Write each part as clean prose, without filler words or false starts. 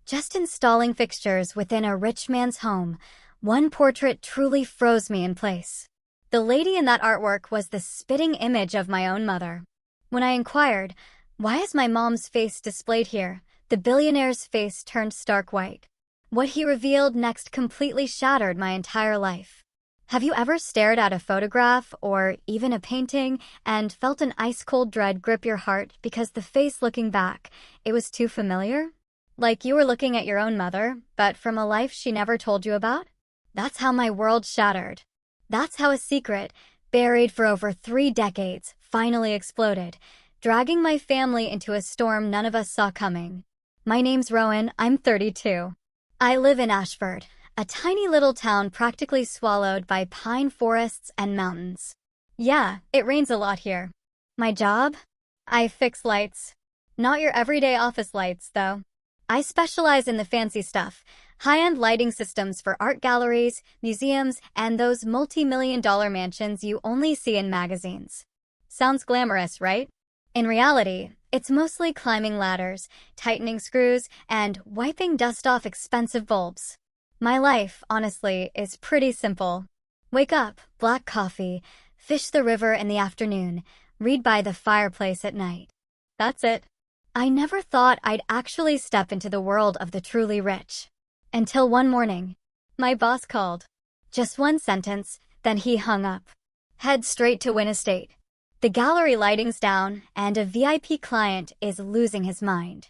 Just installing fixtures within a rich man's home, one portrait truly froze me in place. The lady in that artwork was the spitting image of my own mother. When I inquired, "Why is my mom's face displayed here?" the billionaire's face turned stark white. What he revealed next completely shattered my entire life. Have you ever stared at a photograph or even a painting and felt an ice-cold dread grip your heart because the face looking back, it was too familiar? Like you were looking at your own mother, but from a life she never told you about? That's how my world shattered. That's how a secret, buried for over 3 decades, finally exploded, dragging my family into a storm none of us saw coming. My name's Rowan, I'm 32. I live in Ashford, a tiny little town practically swallowed by pine forests and mountains. Yeah, it rains a lot here. My job? I fix lights. Not your everyday office lights, though. I specialize in the fancy stuff, high-end lighting systems for art galleries, museums, and those multi-million-dollar mansions you only see in magazines. Sounds glamorous, right? In reality, it's mostly climbing ladders, tightening screws, and wiping dust off expensive bulbs. My life, honestly, is pretty simple. Wake up, black coffee, fish the river in the afternoon, read by the fireplace at night. That's it. I never thought I'd actually step into the world of the truly rich. Until one morning, my boss called. Just one sentence, then he hung up. Head straight to Win Estate. The gallery lighting's down, and a VIP client is losing his mind.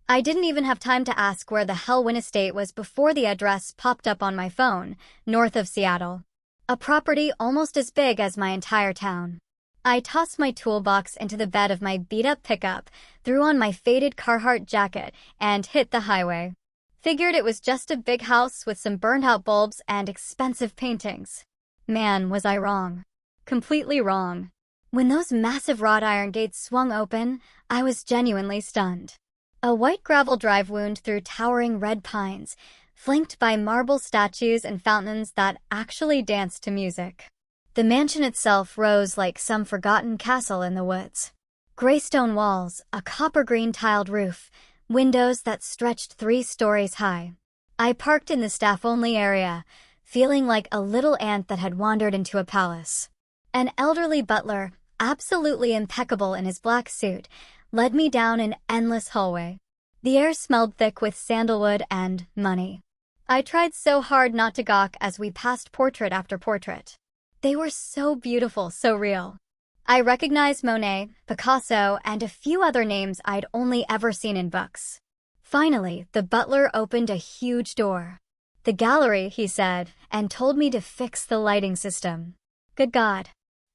I didn't even have time to ask where the hell Win Estate was before the address popped up on my phone, north of Seattle. A property almost as big as my entire town. I tossed my toolbox into the bed of my beat-up pickup, threw on my faded Carhartt jacket, and hit the highway. Figured it was just a big house with some burned-out bulbs and expensive paintings. Man, was I wrong. Completely wrong. When those massive wrought iron gates swung open, I was genuinely stunned. A white gravel drive wound through towering red pines, flanked by marble statues and fountains that actually danced to music. The mansion itself rose like some forgotten castle in the woods. Gray stone walls, a copper-green tiled roof, windows that stretched 3 stories high. I parked in the staff-only area, feeling like a little ant that had wandered into a palace. An elderly butler, absolutely impeccable in his black suit, led me down an endless hallway. The air smelled thick with sandalwood and money. I tried so hard not to gawk as we passed portrait after portrait. They were so beautiful, so real. I recognized Monet, Picasso, and a few other names I'd only ever seen in books. Finally, the butler opened a huge door. "The gallery," he said, and told me to fix the lighting system. Good God.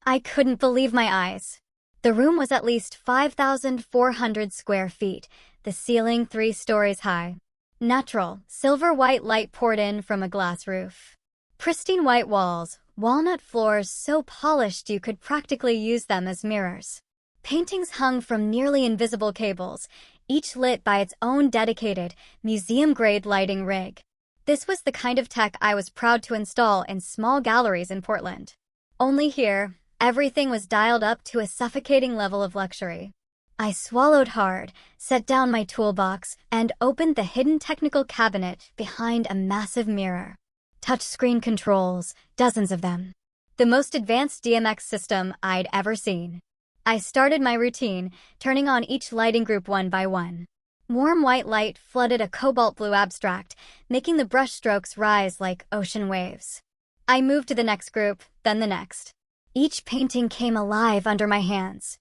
I couldn't believe my eyes. The room was at least 5,400 square feet, the ceiling 3 stories high. Natural, silver-white light poured in from a glass roof. Pristine white walls, walnut floors so polished you could practically use them as mirrors. Paintings hung from nearly invisible cables, each lit by its own dedicated, museum-grade lighting rig. This was the kind of tech I was proud to install in small galleries in Portland. Only here, everything was dialed up to a suffocating level of luxury. I swallowed hard, set down my toolbox, and opened the hidden technical cabinet behind a massive mirror. Touchscreen controls, dozens of them. The most advanced DMX system I'd ever seen. I started my routine, turning on each lighting group one by one. Warm white light flooded a cobalt blue abstract, making the brushstrokes rise like ocean waves. I moved to the next group, then the next. Each painting came alive under my hands.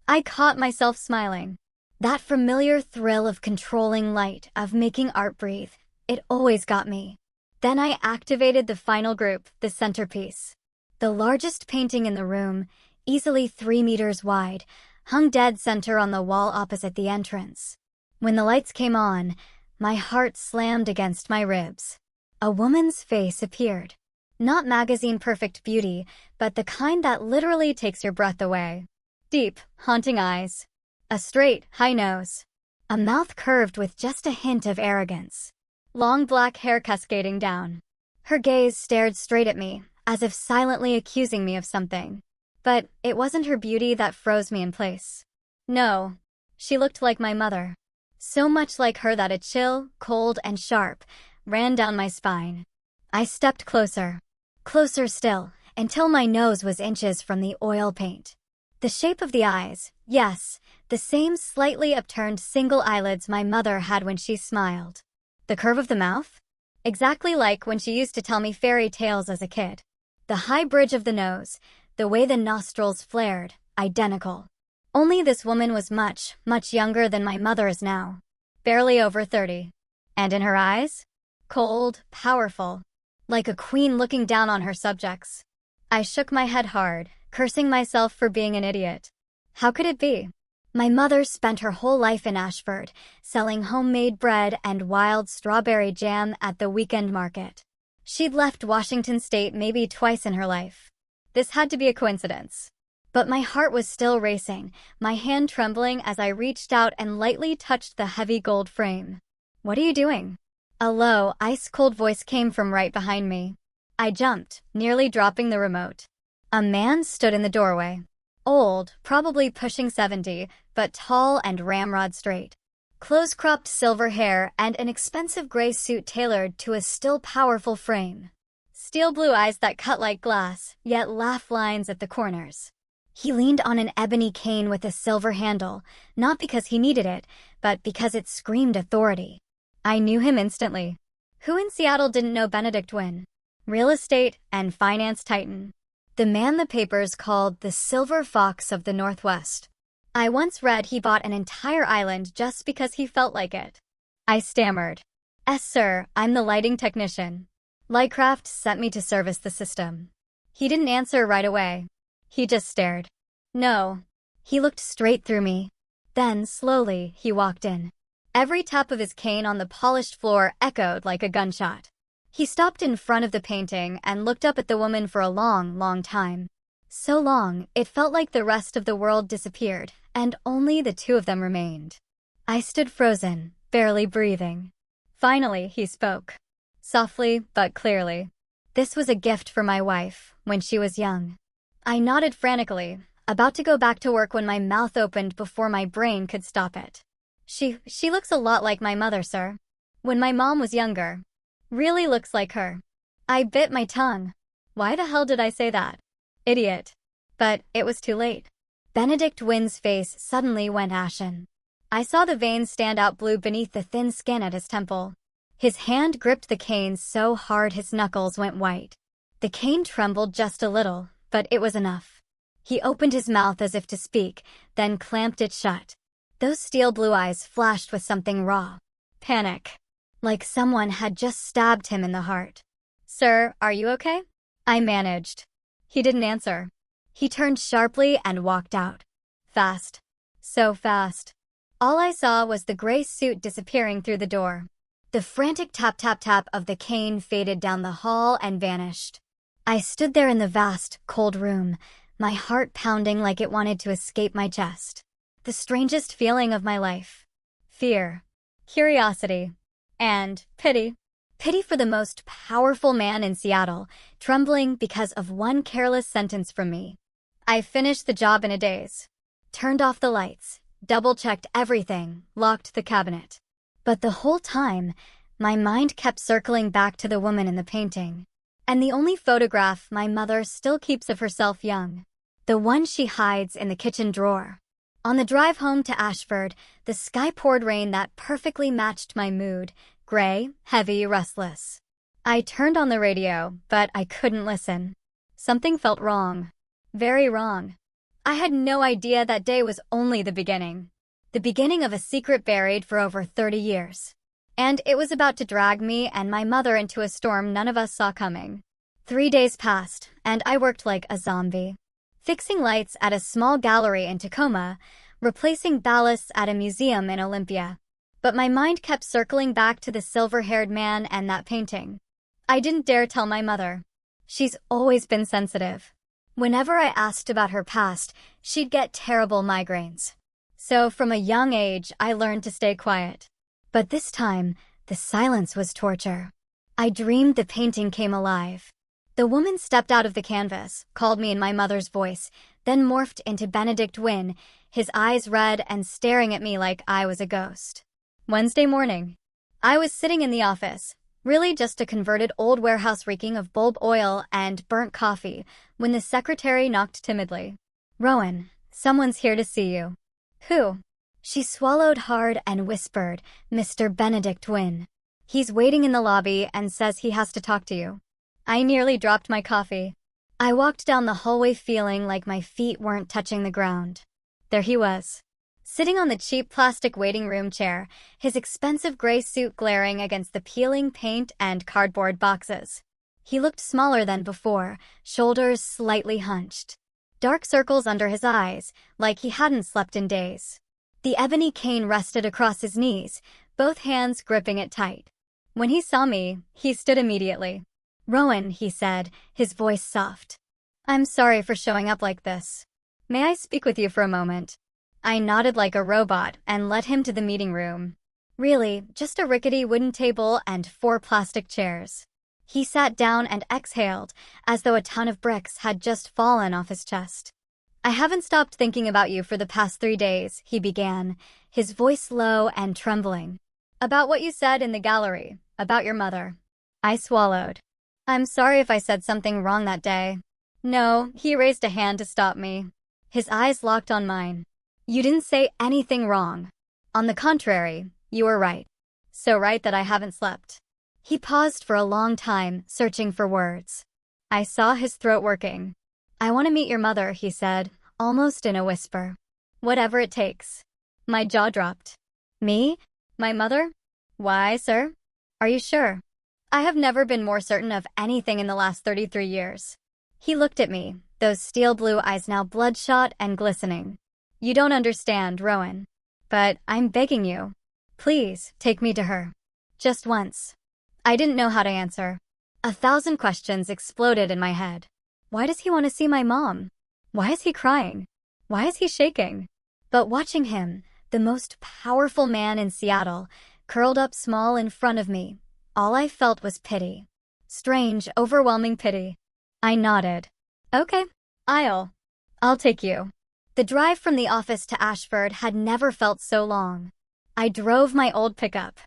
I caught myself smiling. That familiar thrill of controlling light, of making art breathe, it always got me. Then I activated the final group, the centerpiece. The largest painting in the room, easily 3 meters wide, hung dead center on the wall opposite the entrance. When the lights came on, my heart slammed against my ribs. A woman's face appeared. Not magazine-perfect beauty, but the kind that literally takes your breath away. Deep, haunting eyes. A straight, high nose. A mouth curved with just a hint of arrogance. Long black hair cascading down. Her gaze stared straight at me, as if silently accusing me of something. But it wasn't her beauty that froze me in place. No, she looked like my mother. So much like her that a chill, cold and sharp, ran down my spine. I stepped closer. Closer still, until my nose was inches from the oil paint. The shape of the eyes, yes, the same slightly upturned single eyelids my mother had when she smiled. The curve of the mouth? Exactly like when she used to tell me fairy tales as a kid. The high bridge of the nose, the way the nostrils flared, identical. Only this woman was much, much younger than my mother is now. Barely over 30. And in her eyes? Cold, powerful. Like a queen looking down on her subjects. I shook my head hard, cursing myself for being an idiot. How could it be? My mother spent her whole life in Ashford, selling homemade bread and wild strawberry jam at the weekend market. She'd left Washington State maybe twice in her life. This had to be a coincidence. But my heart was still racing, my hand trembling as I reached out and lightly touched the heavy gold frame. "What are you doing?" A low, ice-cold voice came from right behind me. I jumped, nearly dropping the remote. A man stood in the doorway. Old, probably pushing 70, but tall and ramrod straight. Close-cropped silver hair and an expensive gray suit tailored to a still powerful frame. Steel blue eyes that cut like glass, yet laugh lines at the corners. He leaned on an ebony cane with a silver handle, not because he needed it, but because it screamed authority. I knew him instantly. Who in Seattle didn't know Benedict Wynn? Real estate and finance titan. The man the papers called the Silver Fox of the Northwest. I once read he bought an entire island just because he felt like it. I stammered. "Yes, sir, I'm the lighting technician. Lightcraft sent me to service the system." He didn't answer right away. He just stared. No. He looked straight through me. Then, slowly, he walked in. Every tap of his cane on the polished floor echoed like a gunshot. He stopped in front of the painting and looked up at the woman for a long, long time. So long, it felt like the rest of the world disappeared, and only the two of them remained. I stood frozen, barely breathing. Finally, he spoke. Softly, but clearly. This was a gift for my wife, when she was young. I nodded frantically, about to go back to work when my mouth opened before my brain could stop it. She looks a lot like my mother, sir. When my mom was younger. Really looks like her. I bit my tongue. Why the hell did I say that? Idiot. But it was too late. Benedict Wynn's face suddenly went ashen. I saw the veins stand out blue beneath the thin skin at his temple. His hand gripped the cane so hard his knuckles went white. The cane trembled just a little, but it was enough. He opened his mouth as if to speak, then clamped it shut. Those steel blue eyes flashed with something raw. Panic. Like someone had just stabbed him in the heart. "Sir, are you okay?" I managed. He didn't answer. He turned sharply and walked out. Fast. So fast. All I saw was the gray suit disappearing through the door. The frantic tap-tap-tap of the cane faded down the hall and vanished. I stood there in the vast, cold room, my heart pounding like it wanted to escape my chest. The strangest feeling of my life. Fear. Curiosity. And pity. Pity for the most powerful man in Seattle, trembling because of one careless sentence from me. I finished the job in a daze. Turned off the lights, double-checked everything, locked the cabinet. But the whole time, my mind kept circling back to the woman in the painting. And the only photograph my mother still keeps of herself young. The one she hides in the kitchen drawer. On the drive home to Ashford, the sky poured rain that perfectly matched my mood, gray, heavy, restless. I turned on the radio, but I couldn't listen. Something felt wrong. Very wrong. I had no idea that day was only the beginning. The beginning of a secret buried for over 30 years. And it was about to drag me and my mother into a storm none of us saw coming. 3 days passed, and I worked like a zombie. Fixing lights at a small gallery in Tacoma, replacing ballasts at a museum in Olympia. But my mind kept circling back to the silver-haired man and that painting. I didn't dare tell my mother. She's always been sensitive. Whenever I asked about her past, she'd get terrible migraines. So from a young age, I learned to stay quiet. But this time, the silence was torture. I dreamed the painting came alive. The woman stepped out of the canvas, called me in my mother's voice, then morphed into Benedict Wynn, his eyes red and staring at me like I was a ghost. Wednesday morning. I was sitting in the office, really just a converted old warehouse reeking of bulb oil and burnt coffee, when the secretary knocked timidly. "Rowan, someone's here to see you." "Who?" She swallowed hard and whispered, "Mr. Benedict Wynne. He's waiting in the lobby and says he has to talk to you." I nearly dropped my coffee. I walked down the hallway feeling like my feet weren't touching the ground. There he was, sitting on the cheap plastic waiting room chair, his expensive gray suit glaring against the peeling paint and cardboard boxes. He looked smaller than before, shoulders slightly hunched. Dark circles under his eyes, like he hadn't slept in days. The ebony cane rested across his knees, both hands gripping it tight. When he saw me, he stood immediately. "Rowan," he said, his voice soft. "I'm sorry for showing up like this. May I speak with you for a moment?" I nodded like a robot and led him to the meeting room. Really, just a rickety wooden table and 4 plastic chairs. He sat down and exhaled, as though a ton of bricks had just fallen off his chest. "I haven't stopped thinking about you for the past 3 days," he began, his voice low and trembling. "About what you said in the gallery, about your mother." I swallowed. "I'm sorry if I said something wrong that day." "No," he raised a hand to stop me. His eyes locked on mine. "You didn't say anything wrong. On the contrary, you were right. So right that I haven't slept." He paused for a long time, searching for words. I saw his throat working. "I want to meet your mother," he said, almost in a whisper. "Whatever it takes." My jaw dropped. "Me? My mother? Why, sir? Are you sure?" "I have never been more certain of anything in the last 33 years. He looked at me, those steel blue eyes now bloodshot and glistening. "You don't understand, Rowan. But I'm begging you. Please, take me to her. Just once." I didn't know how to answer. 1,000 questions exploded in my head. Why does he want to see my mom? Why is he crying? Why is he shaking? But watching him, the most powerful man in Seattle, curled up small in front of me, all I felt was pity. Strange, overwhelming pity. I nodded. "Okay, I'll take you." The drive from the office to Ashford had never felt so long. I drove my old pickup.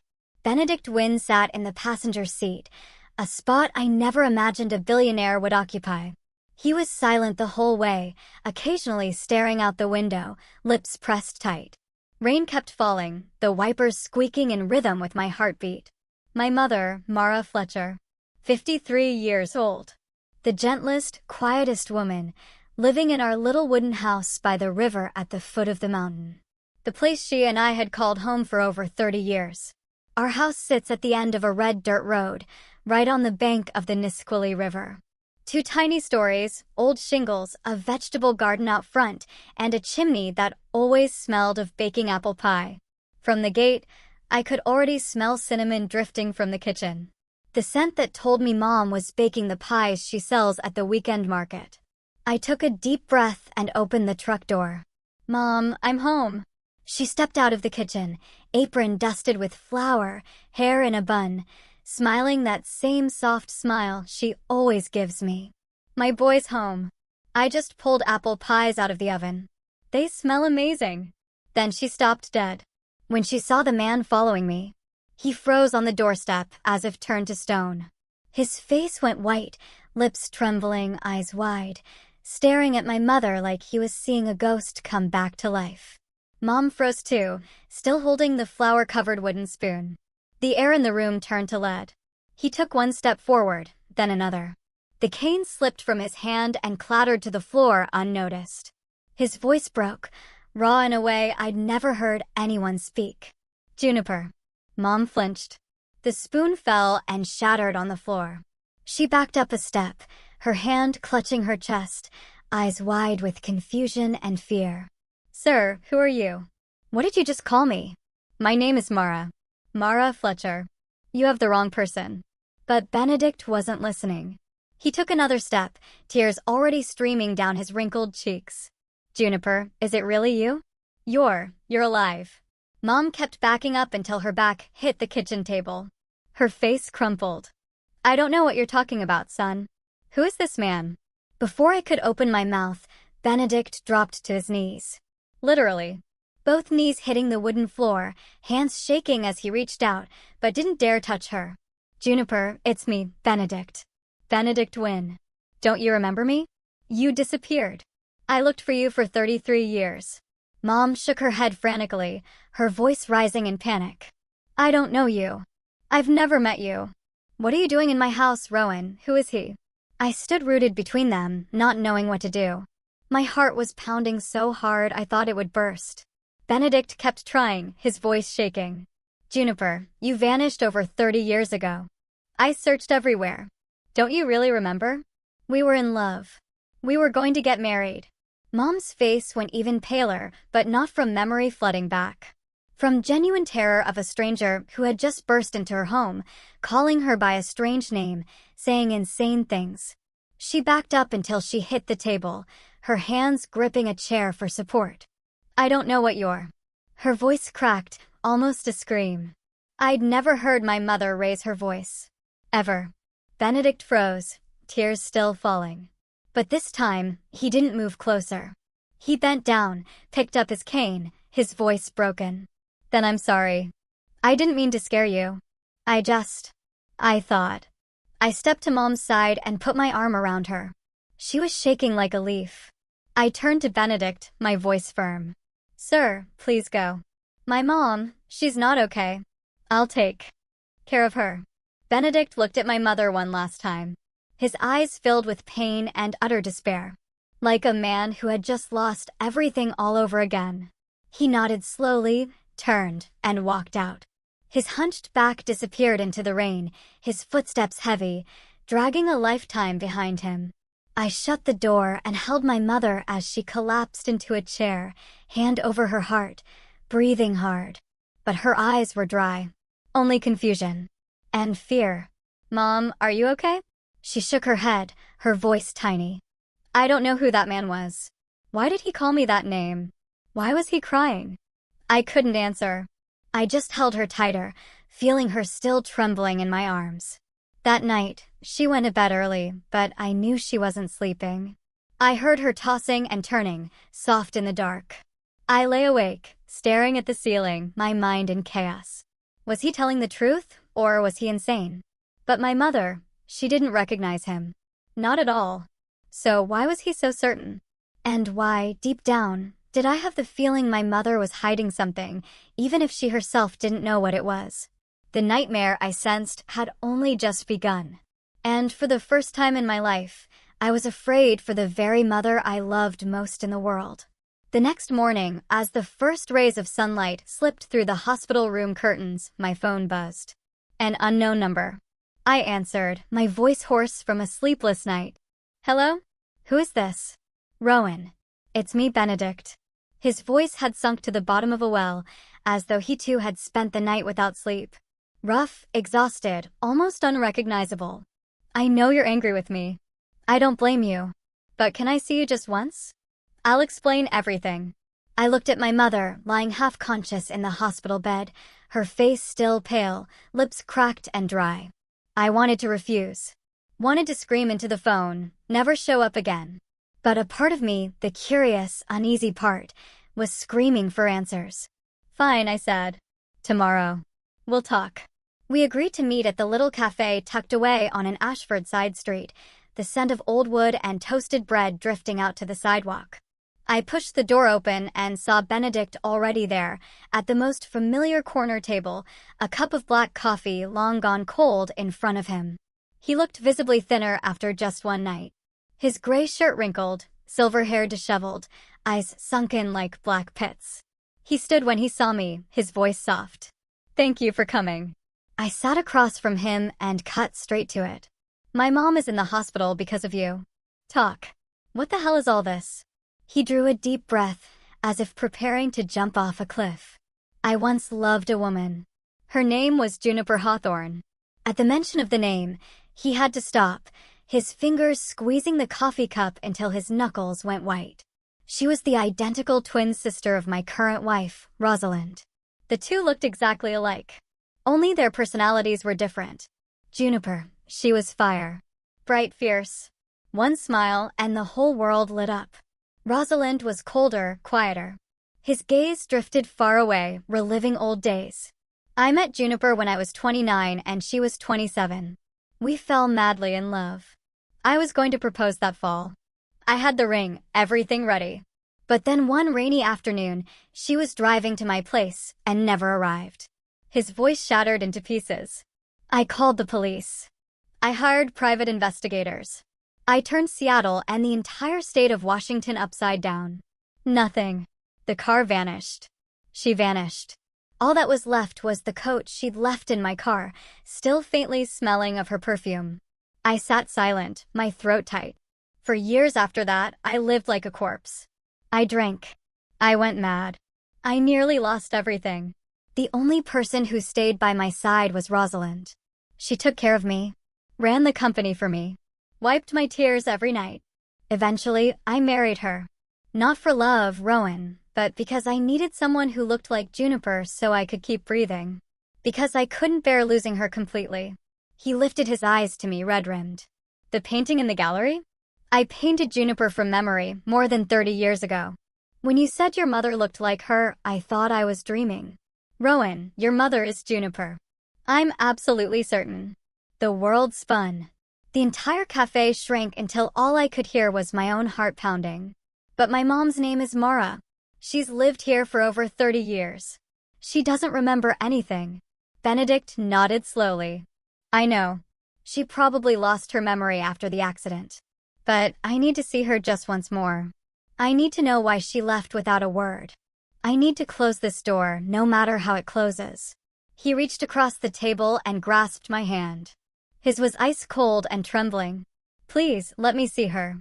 Benedict Wynne sat in the passenger seat, a spot I never imagined a billionaire would occupy. He was silent the whole way, occasionally staring out the window, lips pressed tight. Rain kept falling, the wipers squeaking in rhythm with my heartbeat. My mother, Mara Fletcher, 53 years old. The gentlest, quietest woman, living in our little wooden house by the river at the foot of the mountain. The place she and I had called home for over 30 years. Our house sits at the end of a red dirt road, right on the bank of the Nisqually River. 2 tiny stories, old shingles, a vegetable garden out front, and a chimney that always smelled of baking apple pie. From the gate, I could already smell cinnamon drifting from the kitchen. The scent that told me Mom was baking the pies she sells at the weekend market. I took a deep breath and opened the truck door. "Mom, I'm home." She stepped out of the kitchen, apron dusted with flour, hair in a bun, smiling that same soft smile she always gives me. "My boy's home. I just pulled apple pies out of the oven. They smell amazing." Then she stopped dead. When she saw the man following me, he froze on the doorstep as if turned to stone. His face went white, lips trembling, eyes wide, staring at my mother like he was seeing a ghost come back to life. Mom froze too, still holding the flour-covered wooden spoon. The air in the room turned to lead. He took 1 step forward, then another. The cane slipped from his hand and clattered to the floor unnoticed. His voice broke, raw in a way I'd never heard anyone speak. "Juniper." Mom flinched. The spoon fell and shattered on the floor. She backed up a step, her hand clutching her chest, eyes wide with confusion and fear. "Sir, who are you? What did you just call me?" "My name is Mara. Mara Fletcher." "You have the wrong person." But Benedict wasn't listening. He took another step, tears already streaming down his wrinkled cheeks. "Juniper, is it really you? You're alive." Mom kept backing up until her back hit the kitchen table. Her face crumpled. "I don't know what you're talking about, son. Who is this man?" Before I could open my mouth, Benedict dropped to his knees. Literally. both knees hitting the wooden floor, hands shaking as he reached out, but didn't dare touch her. "Juniper, it's me, Benedict. Benedict Wynne. Don't you remember me? You disappeared. I looked for you for 33 years. Mom shook her head frantically, her voice rising in panic. "I don't know you. I've never met you. What are you doing in my house, Rowan? Who is he?" I stood rooted between them, not knowing what to do. My heart was pounding so hard I thought it would burst. Benedict kept trying, his voice shaking. "Juniper, you vanished over 30 years ago. I searched everywhere. Don't you really remember? We were in love. We were going to get married." Mom's face went even paler, but not from memory flooding back. From genuine terror of a stranger who had just burst into her home, calling her by a strange name, saying insane things. She backed up until she hit the table, her hands gripping a chair for support. "I don't know what you're." Her voice cracked, almost a scream. I'd never heard my mother raise her voice. Ever. Benedict froze, tears still falling. But this time, he didn't move closer. He bent down, picked up his cane, his voice broken. "Then I'm sorry. I didn't mean to scare you. I thought." I stepped to Mom's side and put my arm around her. She was shaking like a leaf. I turned to Benedict, my voice firm. "Sir, please go. My mom, she's not okay. I'll take care of her." Benedict looked at my mother one last time. His eyes filled with pain and utter despair. Like a man who had just lost everything all over again. He nodded slowly, turned, and walked out. His hunched back disappeared into the rain, his footsteps heavy, dragging a lifetime behind him. I shut the door and held my mother as she collapsed into a chair, hand over her heart, breathing hard. But her eyes were dry. Only confusion. And fear. "Mom, are you okay?" She shook her head, her voice tiny. "I don't know who that man was. Why did he call me that name? Why was he crying?" I couldn't answer. I just held her tighter, feeling her still trembling in my arms. That night, she went to bed early, but I knew she wasn't sleeping. I heard her tossing and turning, soft in the dark. I lay awake, staring at the ceiling, my mind in chaos. Was he telling the truth, or was he insane? But my mother, she didn't recognize him. Not at all. So why was he so certain? And why, deep down, did I have the feeling my mother was hiding something, even if she herself didn't know what it was? The nightmare I sensed had only just begun. And for the first time in my life, I was afraid for the very mother I loved most in the world. The next morning, as the first rays of sunlight slipped through the hospital room curtains, my phone buzzed. An unknown number. I answered, my voice hoarse from a sleepless night. "Hello? Who is this?" "Rowan. It's me, Benedict." His voice had sunk to the bottom of a well, as though he too had spent the night without sleep. Rough, exhausted, almost unrecognizable. "I know you're angry with me. I don't blame you. But can I see you just once? I'll explain everything." I looked at my mother, lying half-conscious in the hospital bed, her face still pale, lips cracked and dry. I wanted to refuse. Wanted to scream into the phone, never show up again. But a part of me, the curious, uneasy part, was screaming for answers. "Fine," I said. "Tomorrow. We'll talk." We agreed to meet at the little cafe tucked away on an Ashford side street, the scent of old wood and toasted bread drifting out to the sidewalk. I pushed the door open and saw Benedict already there, at the most familiar corner table, a cup of black coffee long gone cold in front of him. He looked visibly thinner after just one night. His gray shirt wrinkled, silver hair disheveled, eyes sunken like black pits. He stood when he saw me, his voice soft. "Thank you for coming." I sat across from him and cut straight to it. "My mom is in the hospital because of you." "Talk. What the hell is all this?" He drew a deep breath, as if preparing to jump off a cliff. "I once loved a woman. Her name was Juniper Hawthorne." At the mention of the name, he had to stop, his fingers squeezing the coffee cup until his knuckles went white. She was the identical twin sister of my current wife, Rosalind. The two looked exactly alike. Only their personalities were different. Juniper, she was fire. Bright, fierce. One smile and the whole world lit up. Rosalind was colder, quieter. His gaze drifted far away, reliving old days. I met Juniper when I was 29 and she was 27. We fell madly in love. I was going to propose that fall. I had the ring, everything ready. But then one rainy afternoon, she was driving to my place and never arrived. His voice shattered into pieces. I called the police. I hired private investigators. I turned Seattle and the entire state of Washington upside down. Nothing. The car vanished. She vanished. All that was left was the coat she'd left in my car, still faintly smelling of her perfume. I sat silent, my throat tight. For years after that, I lived like a corpse. I drank. I went mad. I nearly lost everything. The only person who stayed by my side was Rosalind. She took care of me, ran the company for me, wiped my tears every night. Eventually, I married her. Not for love, Rowan, but because I needed someone who looked like Juniper so I could keep breathing. Because I couldn't bear losing her completely. He lifted his eyes to me, red-rimmed. The painting in the gallery? I painted Juniper from memory more than 30 years ago. When you said your mother looked like her, I thought I was dreaming. Rowan, your mother is Juniper. I'm absolutely certain. The world spun. The entire cafe shrank until all I could hear was my own heart pounding. But my mom's name is Mara. She's lived here for over 30 years. She doesn't remember anything. Benedict nodded slowly. I know. She probably lost her memory after the accident. But I need to see her just once more. I need to know why she left without a word. I need to close this door, no matter how it closes. He reached across the table and grasped my hand. His was ice cold and trembling. Please, let me see her.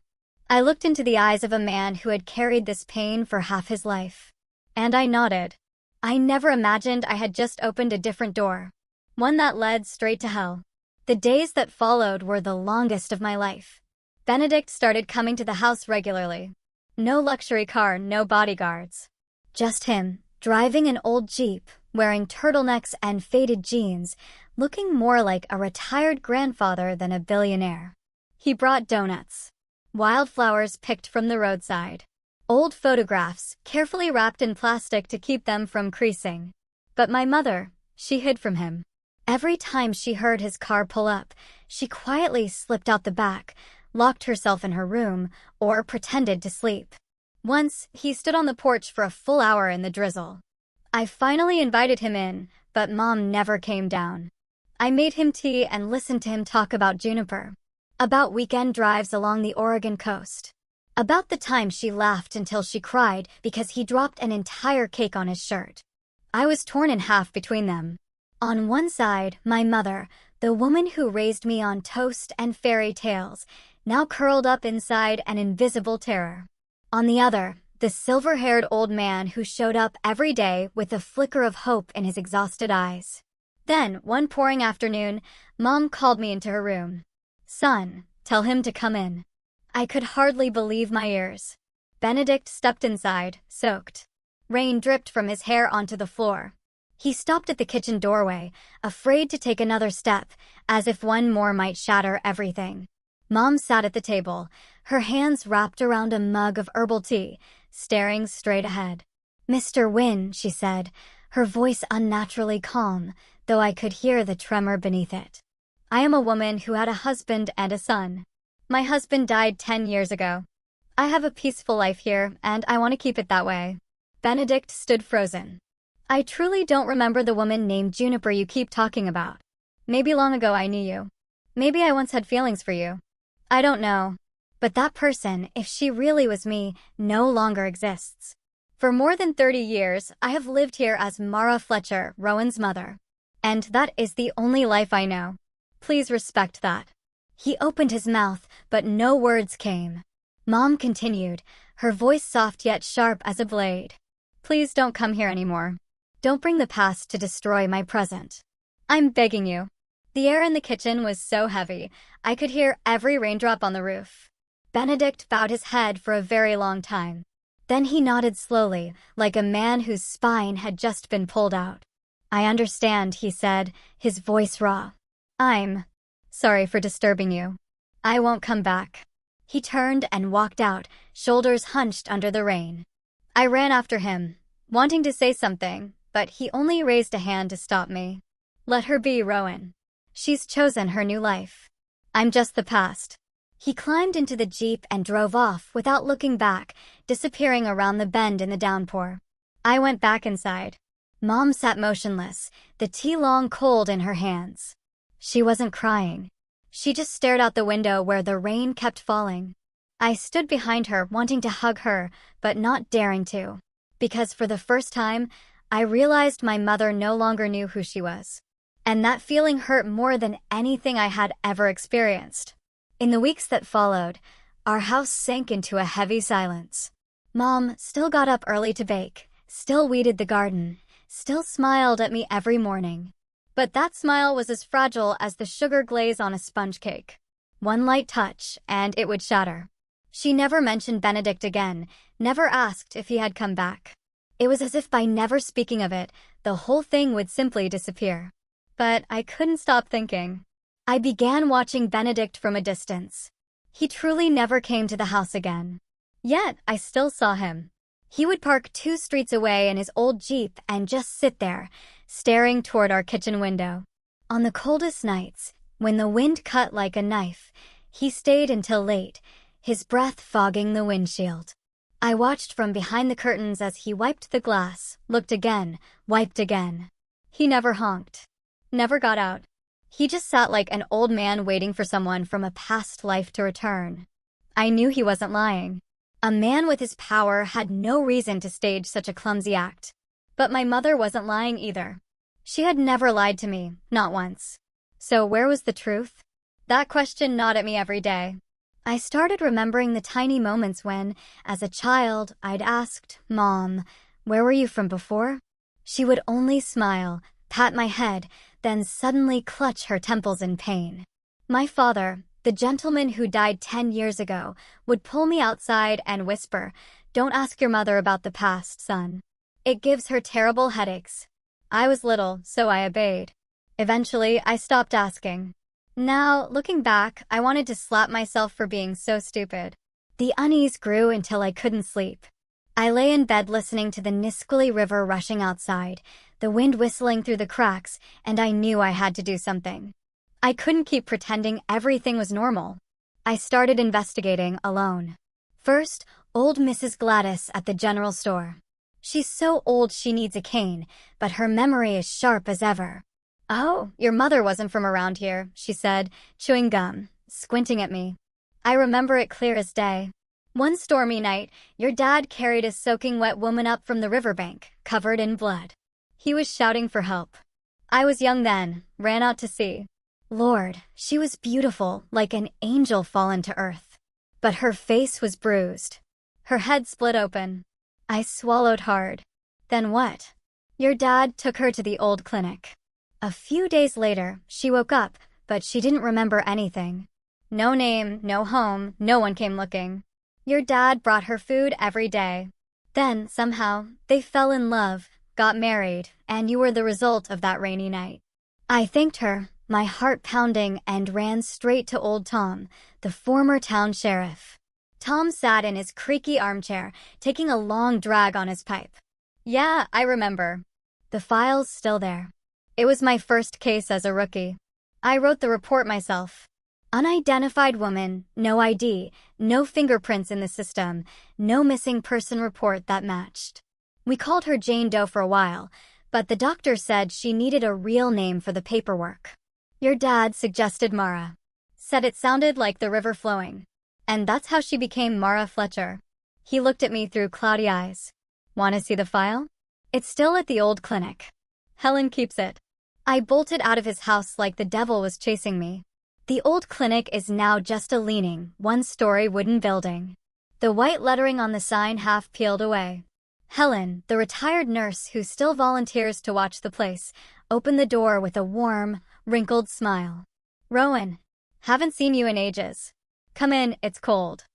I looked into the eyes of a man who had carried this pain for half his life. And I nodded. I never imagined I had just opened a different door. One that led straight to hell. The days that followed were the longest of my life. Benedict started coming to the house regularly. No luxury car, no bodyguards. Just him, driving an old Jeep, wearing turtlenecks and faded jeans, looking more like a retired grandfather than a billionaire. He brought donuts. Wildflowers picked from the roadside. Old photographs, carefully wrapped in plastic to keep them from creasing. But my mother, she hid from him. Every time she heard his car pull up, she quietly slipped out the back, locked herself in her room, or pretended to sleep. Once, he stood on the porch for a full hour in the drizzle. I finally invited him in, but Mom never came down. I made him tea and listened to him talk about Juniper. About weekend drives along the Oregon coast. About the time she laughed until she cried because he dropped an entire cake on his shirt. I was torn in half between them. On one side, my mother, the woman who raised me on toast and fairy tales, now curled up inside an invisible terror. On the other, the silver-haired old man who showed up every day with a flicker of hope in his exhausted eyes. Then, one pouring afternoon, Mom called me into her room. Son, tell him to come in. I could hardly believe my ears. Benedict stepped inside, soaked. Rain dripped from his hair onto the floor. He stopped at the kitchen doorway, afraid to take another step, as if one more might shatter everything. Mom sat at the table, her hands wrapped around a mug of herbal tea, staring straight ahead. Mr. Wynne, she said, her voice unnaturally calm, though I could hear the tremor beneath it. I am a woman who had a husband and a son. My husband died 10 years ago. I have a peaceful life here, and I want to keep it that way. Benedict stood frozen. I truly don't remember the woman named Juniper you keep talking about. Maybe long ago I knew you. Maybe I once had feelings for you. I don't know. But that person, if she really was me, no longer exists. For more than 30 years, I have lived here as Mara Fletcher, Rowan's mother. And that is the only life I know. Please respect that. He opened his mouth, but no words came. Mom continued, her voice soft yet sharp as a blade. Please don't come here anymore. Don't bring the past to destroy my present. I'm begging you. The air in the kitchen was so heavy, I could hear every raindrop on the roof. Benedict bowed his head for a very long time. Then he nodded slowly, like a man whose spine had just been pulled out. I understand, he said, his voice raw. I'm sorry for disturbing you. I won't come back. He turned and walked out, shoulders hunched under the rain. I ran after him. wanting to say something, but he only raised a hand to stop me. Let her be, Rowan. She's chosen her new life. I'm just the past. He climbed into the Jeep and drove off without looking back, disappearing around the bend in the downpour. I went back inside. Mom sat motionless, the tea long cold in her hands. She wasn't crying. She just stared out the window where the rain kept falling. I stood behind her, wanting to hug her, but not daring to. Because for the first time, I realized my mother no longer knew who she was. And that feeling hurt more than anything I had ever experienced. In the weeks that followed, our house sank into a heavy silence. Mom still got up early to bake, still weeded the garden, still smiled at me every morning. But that smile was as fragile as the sugar glaze on a sponge cake. One light touch, and it would shatter. She never mentioned Benedict again, never asked if he had come back. It was as if by never speaking of it, the whole thing would simply disappear. But I couldn't stop thinking. I began watching Benedict from a distance. He truly never came to the house again. Yet, I still saw him. He would park 2 streets away in his old Jeep and just sit there, staring toward our kitchen window. On the coldest nights, when the wind cut like a knife, he stayed until late, his breath fogging the windshield. I watched from behind the curtains as he wiped the glass, looked again, wiped again. He never honked. Never got out. He just sat like an old man waiting for someone from a past life to return. I knew he wasn't lying. A man with his power had no reason to stage such a clumsy act. But my mother wasn't lying either. She had never lied to me, not once. So where was the truth? That question gnawed at me every day. I started remembering the tiny moments when, as a child, I'd asked, "Mom, where were you from before?" She would only smile, pat my head, then suddenly clutch her temples in pain. My father, the gentleman who died 10 years ago, would pull me outside and whisper, "Don't ask your mother about the past, son. It gives her terrible headaches." I was little, so I obeyed. Eventually, I stopped asking. Now, looking back, I wanted to slap myself for being so stupid. The unease grew until I couldn't sleep. I lay in bed listening to the Nisqually River rushing outside, the wind whistling through the cracks, and I knew I had to do something. I couldn't keep pretending everything was normal. I started investigating alone. First, old Mrs. Gladys at the general store. She's so old she needs a cane, but her memory is sharp as ever. "Oh, your mother wasn't from around here," she said, chewing gum, squinting at me. I remember it clear as day. One stormy night, your dad carried a soaking wet woman up from the riverbank, covered in blood. He was shouting for help. I was young then, ran out to see. Lord, she was beautiful, like an angel fallen to earth. But her face was bruised. Her head split open. I swallowed hard. Then what? Your dad took her to the old clinic. A few days later, she woke up, but she didn't remember anything. No name, no home, no one came looking. Your dad brought her food every day. Then, somehow, they fell in love, got married, and you were the result of that rainy night. I thanked her, my heart pounding, and ran straight to old Tom, the former town sheriff. Tom sat in his creaky armchair, taking a long drag on his pipe. "Yeah, I remember." The file's still there. It was my first case as a rookie. I wrote the report myself. Unidentified woman, no ID, no fingerprints in the system, no missing person report that matched. We called her Jane Doe for a while, but the doctor said she needed a real name for the paperwork. Your dad suggested Mara. Said it sounded like the river flowing. And that's how she became Mara Fletcher. He looked at me through cloudy eyes. "Want to see the file? It's still at the old clinic. Helen keeps it." I bolted out of his house like the devil was chasing me. The old clinic is now just a leaning, one-story wooden building. The white lettering on the sign half peeled away. Helen, the retired nurse who still volunteers to watch the place, opened the door with a warm, wrinkled smile. "Rowan, haven't seen you in ages. Come in, it's cold."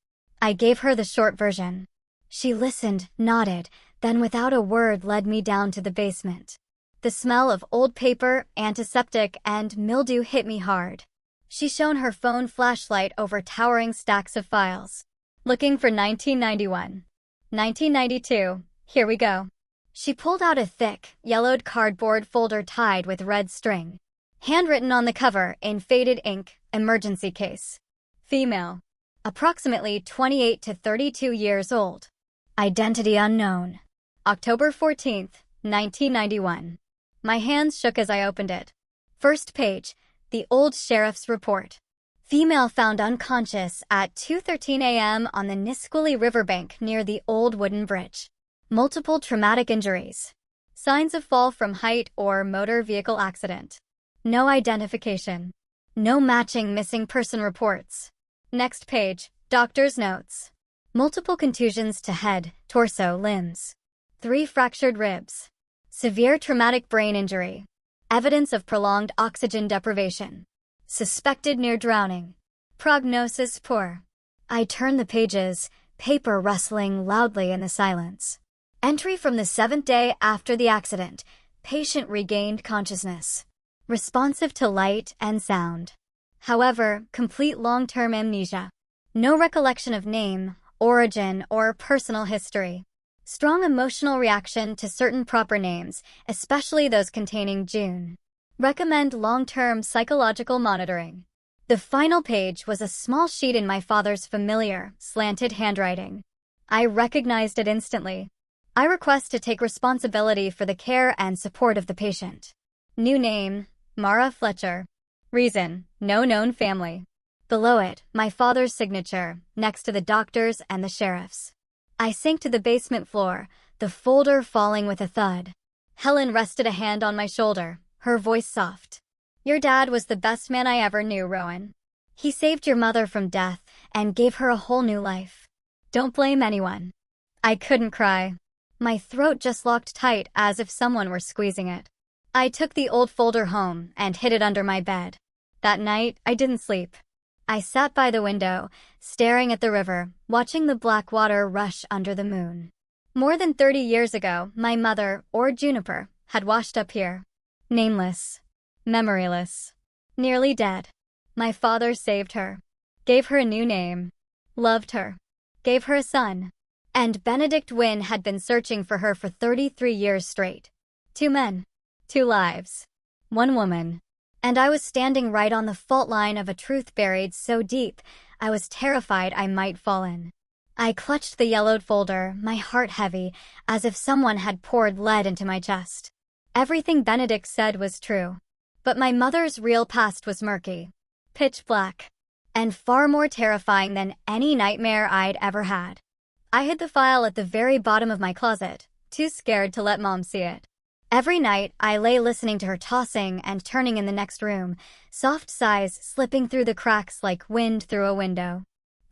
I gave her the short version. She listened, nodded, then without a word led me down to the basement. The smell of old paper, antiseptic, and mildew hit me hard. She shone her phone flashlight over towering stacks of files. "Looking for 1991. 1992. Here we go." She pulled out a thick, yellowed cardboard folder tied with red string. Handwritten on the cover in faded ink, emergency case. Female. Approximately 28 to 32 years old. Identity unknown. October 14th, 1991. My hands shook as I opened it. First page, the old sheriff's report. Female found unconscious at 2:13 a.m. on the Nisqually riverbank near the old wooden bridge. Multiple traumatic injuries. Signs of fall from height or motor vehicle accident. No identification. No matching missing person reports. Next page, doctor's notes. Multiple contusions to head, torso, limbs. 3 fractured ribs. Severe traumatic brain injury. Evidence of prolonged oxygen deprivation. Suspected near drowning. Prognosis poor. I turned the pages, paper rustling loudly in the silence. Entry from the 7th day after the accident. Patient regained consciousness. Responsive to light and sound. However, complete long-term amnesia. No recollection of name, origin, or personal history. Strong emotional reaction to certain proper names, especially those containing June. Recommend long-term psychological monitoring. The final page was a small sheet in my father's familiar, slanted handwriting. I recognized it instantly. I request to take responsibility for the care and support of the patient. New name, Mara Fletcher. Reason, no known family. Below it, my father's signature, next to the doctor's and the sheriff's. I sank to the basement floor, the folder falling with a thud. Helen rested a hand on my shoulder, her voice soft. Your dad was the best man I ever knew, Rowan. He saved your mother from death and gave her a whole new life. Don't blame anyone. I couldn't cry. My throat just locked tight as if someone were squeezing it. I took the old folder home and hid it under my bed. That night, I didn't sleep. I sat by the window, staring at the river, watching the black water rush under the moon. More than 30 years ago, my mother, or Juniper, had washed up here. Nameless. Memoryless. Nearly dead. My father saved her. Gave her a new name. Loved her. Gave her a son. And Benedict Wynne had been searching for her for 33 years straight. 2 men. 2 lives. 1 woman. And I was standing right on the fault line of a truth buried so deep, I was terrified I might fall in. I clutched the yellowed folder, my heart heavy, as if someone had poured lead into my chest. Everything Benedict said was true. But my mother's real past was murky. Pitch black. And far more terrifying than any nightmare I'd ever had. I hid the file at the very bottom of my closet, too scared to let Mom see it. Every night, I lay listening to her tossing and turning in the next room, soft sighs slipping through the cracks like wind through a window.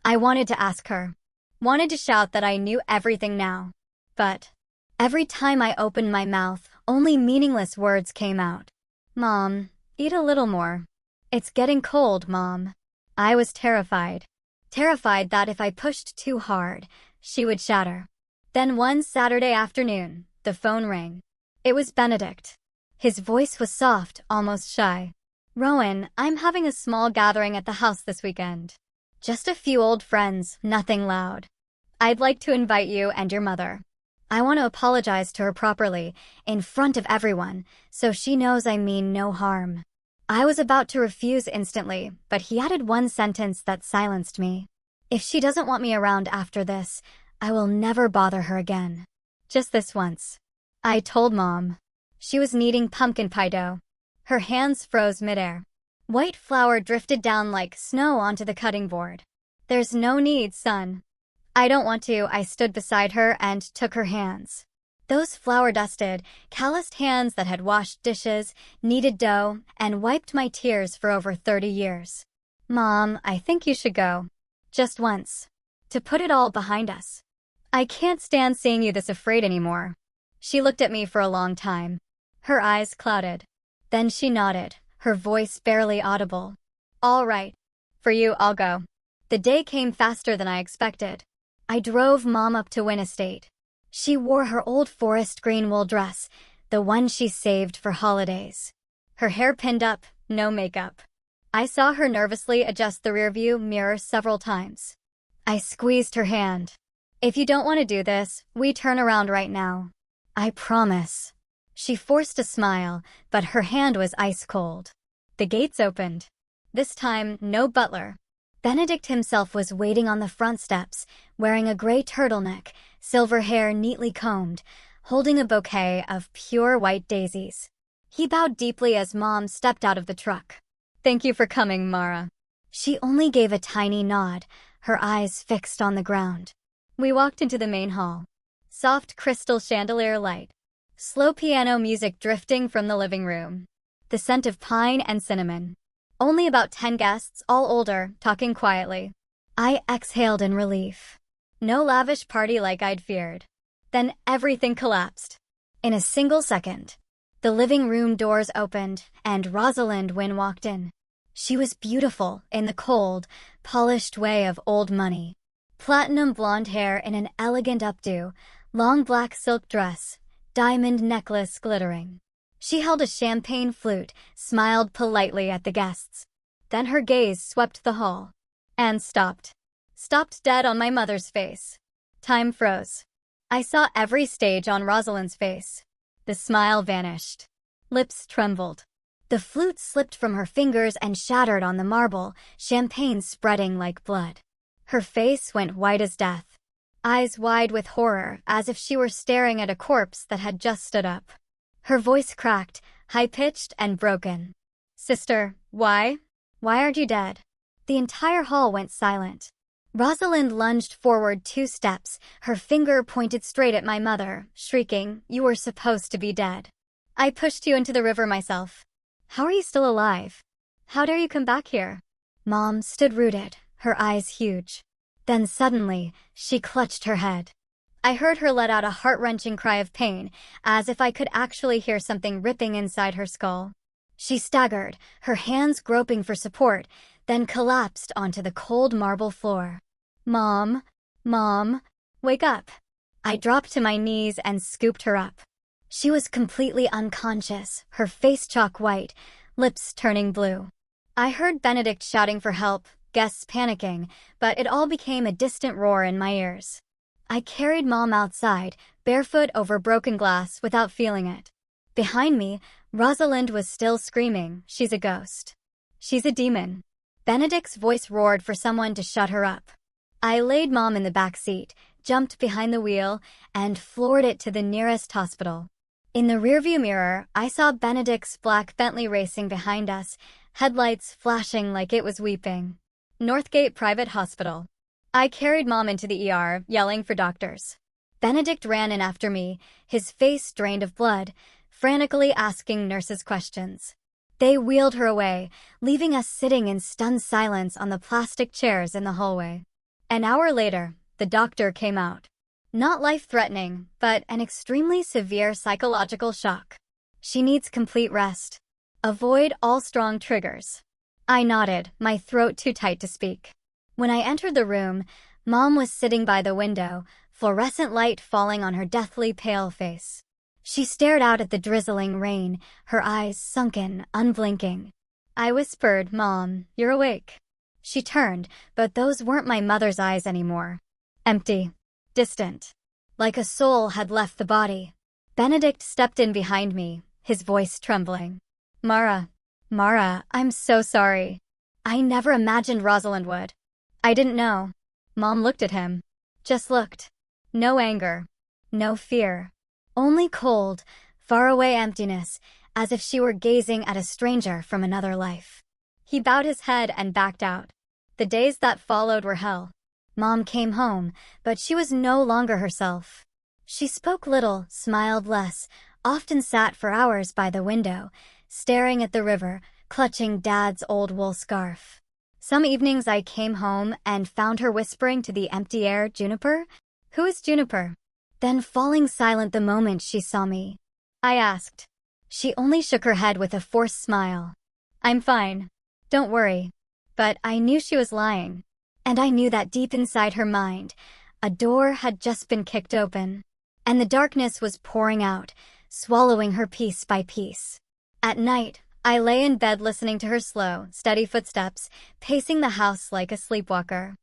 I wanted to ask her. Wanted to shout that I knew everything now. But every time I opened my mouth, only meaningless words came out. Mom, eat a little more. It's getting cold, Mom. I was terrified. Terrified that if I pushed too hard, she would shatter. Then one Saturday afternoon, the phone rang. It was Benedict. His voice was soft, almost shy. Rowan, I'm having a small gathering at the house this weekend. Just a few old friends, nothing loud. I'd like to invite you and your mother. I want to apologize to her properly, in front of everyone, so she knows I mean no harm. I was about to refuse instantly, but he added one sentence that silenced me. If she doesn't want me around after this, I will never bother her again. Just this once. I told Mom. She was kneading pumpkin pie dough. Her hands froze midair. White flour drifted down like snow onto the cutting board. There's no need, son. I don't want to. I stood beside her and took her hands. Those flour-dusted, calloused hands that had washed dishes, kneaded dough, and wiped my tears for over 30 years. Mom, I think you should go. Just once. To put it all behind us. I can't stand seeing you this afraid anymore. She looked at me for a long time. Her eyes clouded. Then she nodded, her voice barely audible. All right. For you, I'll go. The day came faster than I expected. I drove Mom up to Wynne Estate. She wore her old forest green wool dress, the one she saved for holidays. Her hair pinned up, no makeup. I saw her nervously adjust the rearview mirror several times. I squeezed her hand. If you don't want to do this, we turn around right now. I promise. She forced a smile, but her hand was ice cold. The gates opened. This time, no butler. Benedict himself was waiting on the front steps, wearing a gray turtleneck, silver hair neatly combed, holding a bouquet of pure white daisies. He bowed deeply as Mom stepped out of the truck. "Thank you for coming, Mara." She only gave a tiny nod, her eyes fixed on the ground. We walked into the main hall. Soft crystal chandelier light. Slow piano music drifting from the living room. The scent of pine and cinnamon. Only about 10 guests, all older, talking quietly. I exhaled in relief. No lavish party like I'd feared. Then everything collapsed. In a single second. The living room doors opened, and Rosalind Wynne walked in. She was beautiful in the cold, polished way of old money. Platinum blonde hair in an elegant updo, long black silk dress, diamond necklace glittering. She held a champagne flute, smiled politely at the guests. Then her gaze swept the hall. And stopped. Stopped dead on my mother's face. Time froze. I saw every stage on Rosalind's face. The smile vanished. Lips trembled. The flute slipped from her fingers and shattered on the marble, champagne spreading like blood. Her face went white as death. Eyes wide with horror, as if she were staring at a corpse that had just stood up. Her voice cracked, high-pitched and broken. "Sister, why? Why aren't you dead?" The entire hall went silent. Rosalind lunged forward 2 steps, her finger pointed straight at my mother, shrieking, "You were supposed to be dead. I pushed you into the river myself. How are you still alive? How dare you come back here?" Mom stood rooted, her eyes huge. Then suddenly, she clutched her head. I heard her let out a heart-wrenching cry of pain, as if I could actually hear something ripping inside her skull. She staggered, her hands groping for support, then collapsed onto the cold marble floor. "Mom, Mom, wake up." I dropped to my knees and scooped her up. She was completely unconscious, her face chalk white, lips turning blue. I heard Benedict shouting for help, guests panicking, but it all became a distant roar in my ears. I carried Mom outside, barefoot over broken glass without feeling it. Behind me, Rosalind was still screaming, "She's a ghost. She's a demon." Benedict's voice roared for someone to shut her up. I laid Mom in the back seat, jumped behind the wheel, and floored it to the nearest hospital. In the rearview mirror, I saw Benedict's black Bentley racing behind us, headlights flashing like it was weeping. Northgate Private Hospital. I carried Mom into the ER, yelling for doctors. Benedict ran in after me, his face drained of blood, frantically asking nurses questions. They wheeled her away, leaving us sitting in stunned silence on the plastic chairs in the hallway. An hour later, the doctor came out. Not life-threatening, but an extremely severe psychological shock. She needs complete rest. Avoid all strong triggers. I nodded, my throat too tight to speak. When I entered the room, Mom was sitting by the window, fluorescent light falling on her deathly pale face. She stared out at the drizzling rain, her eyes sunken, unblinking. I whispered, "Mom, you're awake." She turned, but those weren't my mother's eyes anymore. Empty. Distant. Like a soul had left the body. Benedict stepped in behind me, his voice trembling. Mara, I'm so sorry. I never imagined Rosalind would. I didn't know." Mom looked at him. Just looked. No anger. No fear. Only cold, faraway emptiness, as if she were gazing at a stranger from another life. He bowed his head and backed out. The days that followed were hell. Mom came home, but she was no longer herself. She spoke little, smiled less, often sat for hours by the window, staring at the river, clutching Dad's old wool scarf. Some evenings I came home and found her whispering to the empty air, "Juniper? Who is Juniper?" Then falling silent the moment she saw me. I asked. She only shook her head with a forced smile. "I'm fine. Don't worry." But I knew she was lying. And I knew that deep inside her mind, a door had just been kicked open. And the darkness was pouring out, swallowing her piece by piece. At night, I lay in bed listening to her slow, steady footsteps, pacing the house like a sleepwalker.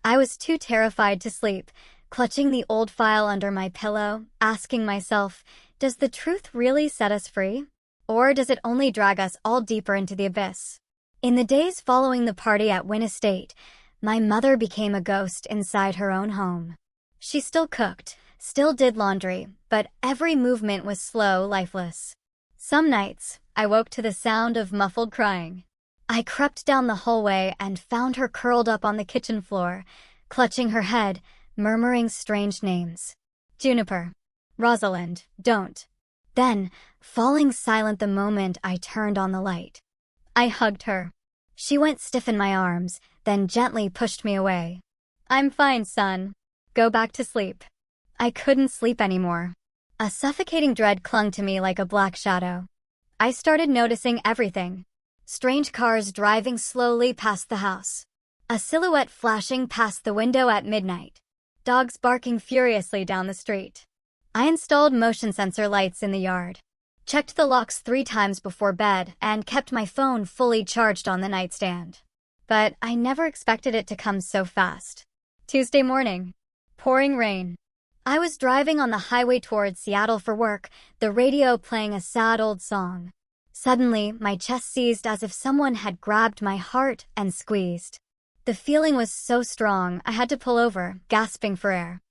I was too terrified to sleep, clutching the old file under my pillow, asking myself, Does the truth really set us free? Or does it only drag us all deeper into the abyss? In the days following the party at Wynn Estate, my mother became a ghost inside her own home. She still cooked, still did laundry, but every movement was slow, lifeless. Some nights, I woke to the sound of muffled crying. I crept down the hallway and found her curled up on the kitchen floor, clutching her head, murmuring strange names. Juniper. Rosalind, don't. Then, falling silent the moment I turned on the light. I hugged her. She went stiff in my arms, then gently pushed me away. I'm fine, son. Go back to sleep. I couldn't sleep anymore. A suffocating dread clung to me like a black shadow. I started noticing everything. Strange cars driving slowly past the house. A silhouette flashing past the window at midnight. Dogs barking furiously down the street. I installed motion sensor lights in the yard. Checked the locks 3 times before bed and kept my phone fully charged on the nightstand. But I never expected it to come so fast. Tuesday morning. Pouring rain. I was driving on the highway towards Seattle for work, the radio playing a sad old song. Suddenly, my chest seized as if someone had grabbed my heart and squeezed. The feeling was so strong, I had to pull over, gasping for air.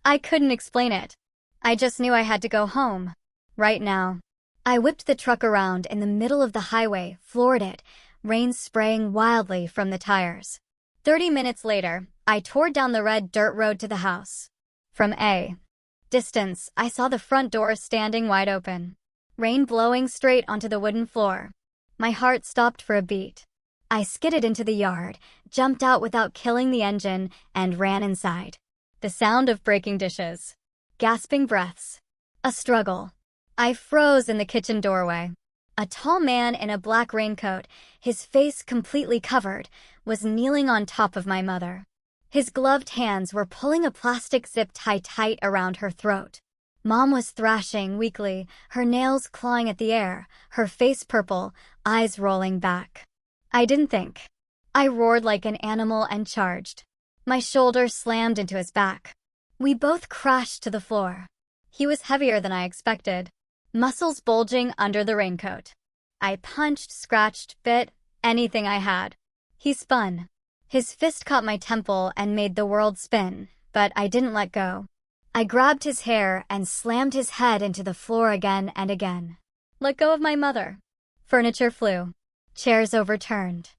I couldn't explain it. I just knew I had to go home. Right now. I whipped the truck around in the middle of the highway, floored it, rain spraying wildly from the tires. 30 minutes later, I tore down the red dirt road to the house. From a distance, I saw the front door standing wide open. Rain blowing straight onto the wooden floor. My heart stopped for a beat. I skidded into the yard, jumped out without killing the engine, and ran inside. The sound of breaking dishes. Gasping breaths. A struggle. I froze in the kitchen doorway. A tall man in a black raincoat, his face completely covered, was kneeling on top of my mother. His gloved hands were pulling a plastic zip tie tight around her throat. Mom was thrashing weakly, her nails clawing at the air, her face purple, eyes rolling back. I didn't think. I roared like an animal and charged. My shoulder slammed into his back. We both crashed to the floor. He was heavier than I expected, muscles bulging under the raincoat. I punched, scratched, bit, anything I had. He spun. His fist caught my temple and made the world spin, but I didn't let go. I grabbed his hair and slammed his head into the floor again and again. Let go of my mother. Furniture flew. Chairs overturned.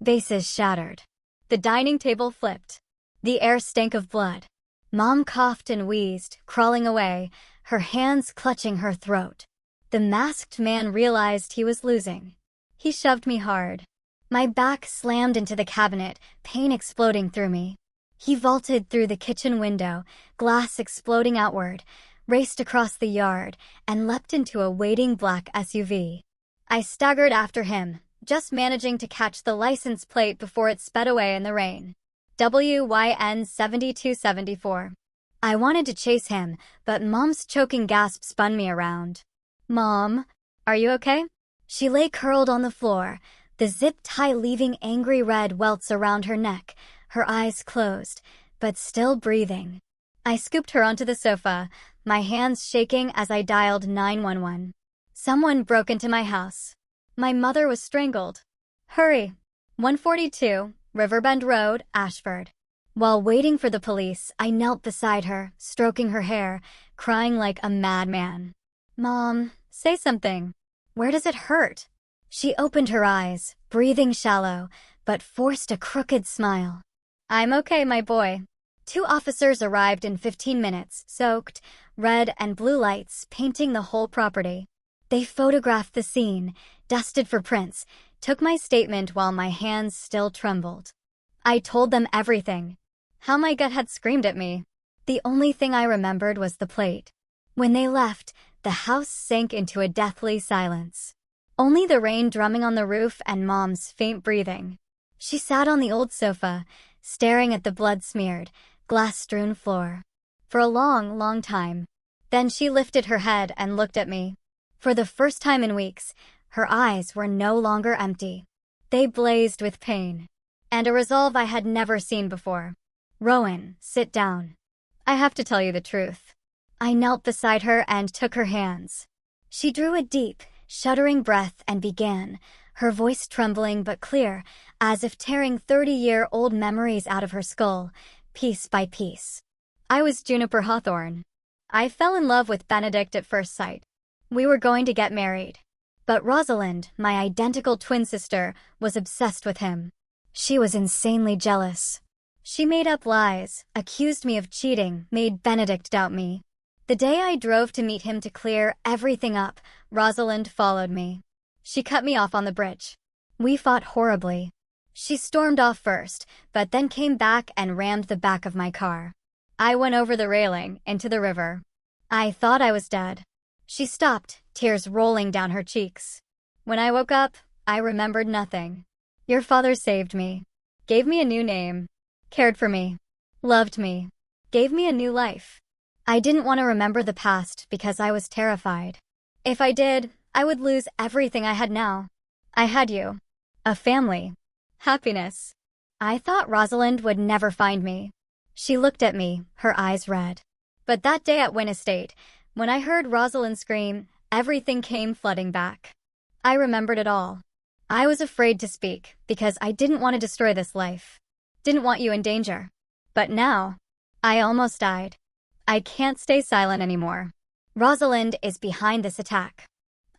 Vases shattered. The dining table flipped. The air stank of blood. Mom coughed and wheezed, crawling away, her hands clutching her throat. The masked man realized he was losing. He shoved me hard. My back slammed into the cabinet, pain exploding through me. He vaulted through the kitchen window, glass exploding outward, raced across the yard, and leapt into a waiting black SUV. I staggered after him, just managing to catch the license plate before it sped away in the rain. WYN 7274. I wanted to chase him, but Mom's choking gasp spun me around. Mom, are you okay? She lay curled on the floor, the zip tie leaving angry red welts around her neck, her eyes closed, but still breathing. I scooped her onto the sofa, my hands shaking as I dialed 911. Someone broke into my house. My mother was strangled. Hurry. 142, Riverbend Road, Ashford. While waiting for the police, I knelt beside her, stroking her hair, crying like a madman. Mom, say something. Where does it hurt? She opened her eyes, breathing shallow, but forced a crooked smile. I'm okay, my boy. 2 officers arrived in 15 minutes, soaked, red and blue lights painting the whole property. They photographed the scene, dusted for prints, took my statement while my hands still trembled. I told them everything. How my gut had screamed at me. The only thing I remembered was the plate. When they left, the house sank into a deathly silence. Only the rain drumming on the roof and Mom's faint breathing. She sat on the old sofa, staring at the blood-smeared, glass-strewn floor. For a long, long time. Then she lifted her head and looked at me. For the first time in weeks, her eyes were no longer empty. They blazed with pain. And a resolve I had never seen before. Rowan, sit down. I have to tell you the truth. I knelt beside her and took her hands. She drew a deep, shuddering breath and began, her voice trembling but clear, as if tearing 30-year-old memories out of her skull, piece by piece. I was Juniper Hawthorne. I fell in love with Benedict at first sight. We were going to get married. But Rosalind, my identical twin sister, was obsessed with him. She was insanely jealous. She made up lies, accused me of cheating, made Benedict doubt me. The day I drove to meet him to clear everything up, Rosalind followed me. She cut me off on the bridge. We fought horribly. She stormed off first, but then came back and rammed the back of my car. I went over the railing, into the river. I thought I was dead. She stopped, tears rolling down her cheeks. When I woke up, I remembered nothing. Your father saved me, gave me a new name, cared for me, loved me, gave me a new life. I didn't want to remember the past because I was terrified. If I did, I would lose everything I had now. I had you, a family, happiness. I thought Rosalind would never find me. She looked at me, her eyes red. But that day at Wynn Estate, when I heard Rosalind scream, everything came flooding back. I remembered it all. I was afraid to speak because I didn't want to destroy this life. Didn't want you in danger. But now, I almost died. I can't stay silent anymore. Rosalind is behind this attack.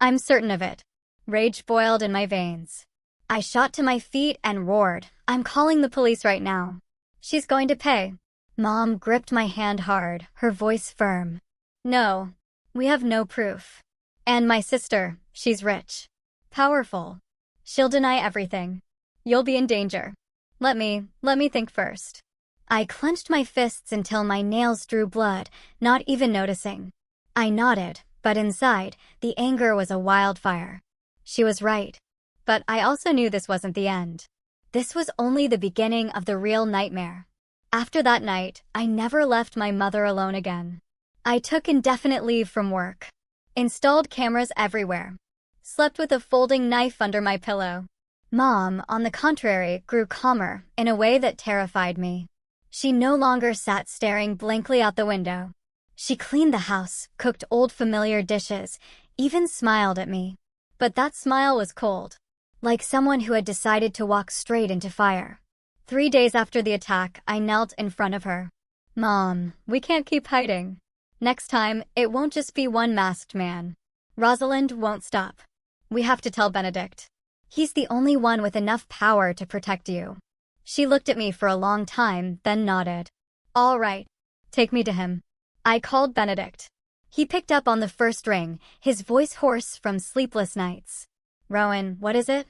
I'm certain of it. Rage boiled in my veins. I shot to my feet and roared, I'm calling the police right now. She's going to pay. Mom gripped my hand hard, her voice firm. No, we have no proof. And my sister, she's rich. Powerful. She'll deny everything. You'll be in danger. Let me think first. I clenched my fists until my nails drew blood, not even noticing. I nodded, but inside, the anger was a wildfire. She was right. But I also knew this wasn't the end. This was only the beginning of the real nightmare. After that night, I never left my mother alone again. I took indefinite leave from work. Installed cameras everywhere. Slept with a folding knife under my pillow. Mom, on the contrary, grew calmer in a way that terrified me. She no longer sat staring blankly out the window. She cleaned the house, cooked old familiar dishes, even smiled at me. But that smile was cold, like someone who had decided to walk straight into fire. 3 days after the attack, I knelt in front of her. Mom, we can't keep hiding. Next time, it won't just be one masked man. Rosalind won't stop. We have to tell Benedict. He's the only one with enough power to protect you. She looked at me for a long time, then nodded. All right, take me to him. I called Benedict. He picked up on the first ring, his voice hoarse from sleepless nights. Rowan, what is it?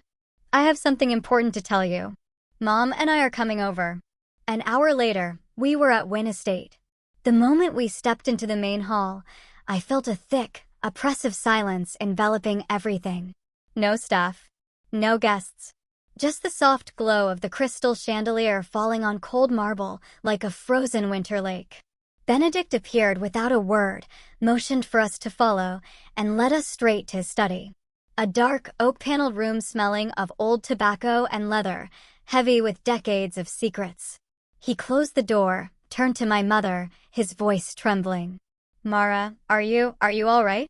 I have something important to tell you. Mom and I are coming over. An hour later, we were at Wynn Estate. The moment we stepped into the main hall, I felt a thick, oppressive silence enveloping everything. No staff. No guests. Just the soft glow of the crystal chandelier falling on cold marble like a frozen winter lake. Benedict appeared without a word, motioned for us to follow, and led us straight to his study. A dark, oak-paneled room smelling of old tobacco and leather, heavy with decades of secrets. He closed the door, turned to my mother, his voice trembling. Mara, are you all right?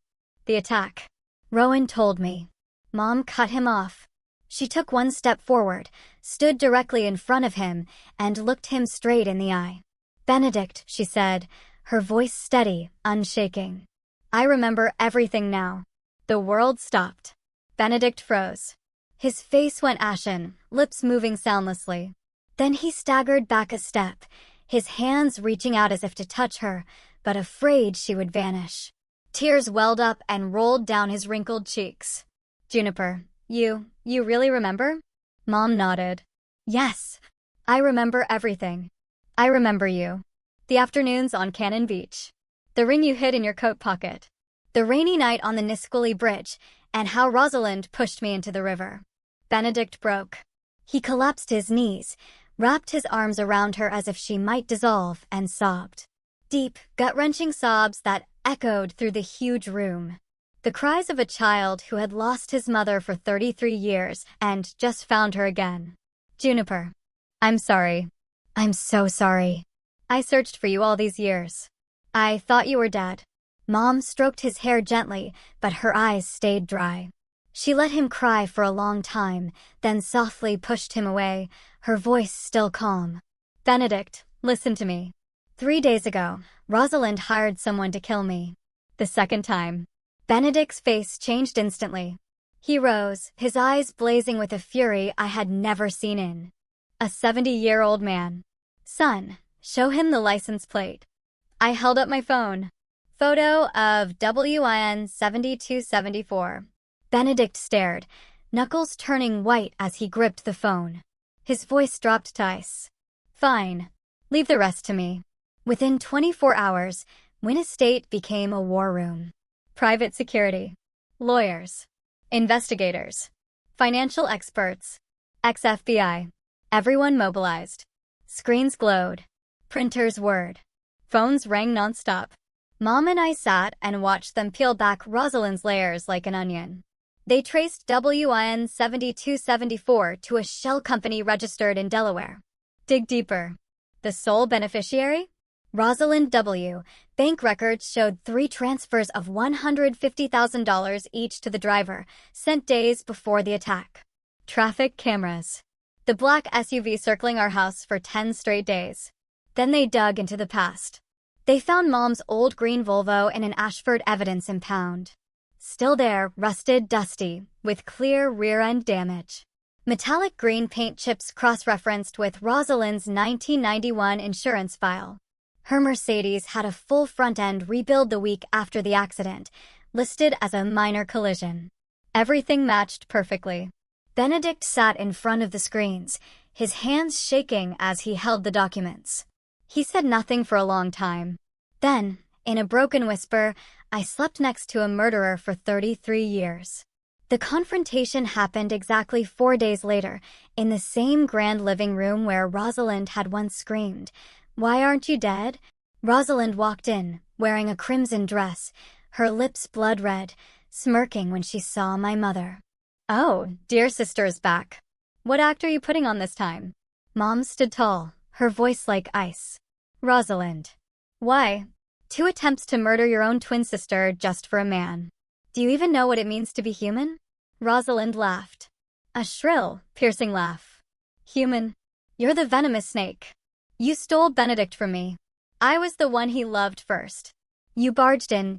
The attack. Rowan told me. Mom cut him off. She took one step forward, stood directly in front of him, and looked him straight in the eye. Benedict, she said, her voice steady, unshaking. I remember everything now. The world stopped. Benedict froze. His face went ashen, lips moving soundlessly. Then he staggered back a step, his hands reaching out as if to touch her, but afraid she would vanish. Tears welled up and rolled down his wrinkled cheeks. Juniper, you really remember? Mom nodded. Yes, I remember everything. I remember you. The afternoons on Cannon Beach. The ring you hid in your coat pocket. The rainy night on the Nisqually Bridge, and how Rosalind pushed me into the river. Benedict broke. He collapsed to his knees, wrapped his arms around her as if she might dissolve, and sobbed. Deep, gut-wrenching sobs that echoed through the huge room. The cries of a child who had lost his mother for 33 years and just found her again. Juniper, I'm sorry. I'm so sorry. I searched for you all these years. I thought you were dead. Mom stroked his hair gently, but her eyes stayed dry. She let him cry for a long time, then softly pushed him away, her voice still calm. Benedict, listen to me. 3 days ago, Rosalind hired someone to kill me. The second time. Benedict's face changed instantly. He rose, his eyes blazing with a fury I had never seen in. A 70-year-old man. Son, show him the license plate. I held up my phone. Photo of WIN 7274. Benedict stared, knuckles turning white as he gripped the phone. His voice dropped to ice. Fine. Leave the rest to me. Within 24 hours, Wynn Estate became a war room. Private security. Lawyers. Investigators. Financial experts. Ex-FBI. Everyone mobilized. Screens glowed. Printers whirred. Phones rang nonstop. Mom and I sat and watched them peel back Rosalind's layers like an onion. They traced WIN 7274 to a shell company registered in Delaware. Dig deeper. The sole beneficiary? Rosalind W. Bank records showed 3 transfers of $150,000 each to the driver, sent days before the attack. Traffic cameras. The black SUV circling our house for 10 straight days. Then they dug into the past. They found Mom's old green Volvo in an Ashford evidence impound. Still there, rusted, dusty, with clear rear-end damage. Metallic green paint chips cross-referenced with Rosalind's 1991 insurance file. Her Mercedes had a full front end rebuild the week after the accident, listed as a minor collision. Everything matched perfectly. Benedict sat in front of the screens, his hands shaking as he held the documents. He said nothing for a long time. Then, in a broken whisper, I slept next to a murderer for 33 years. The confrontation happened exactly 4 days later, in the same grand living room where Rosalind had once screamed, "Why aren't you dead?" Rosalind walked in, wearing a crimson dress, her lips blood red, smirking when she saw my mother. "Oh, dear sister is back. What act are you putting on this time?" Mom stood tall, her voice like ice. "Rosalind. Why? 2 attempts to murder your own twin sister just for a man. Do you even know what it means to be human?" Rosalind laughed. A shrill, piercing laugh. "Human? You're the venomous snake. You stole Benedict from me. I was the one he loved first. You barged in,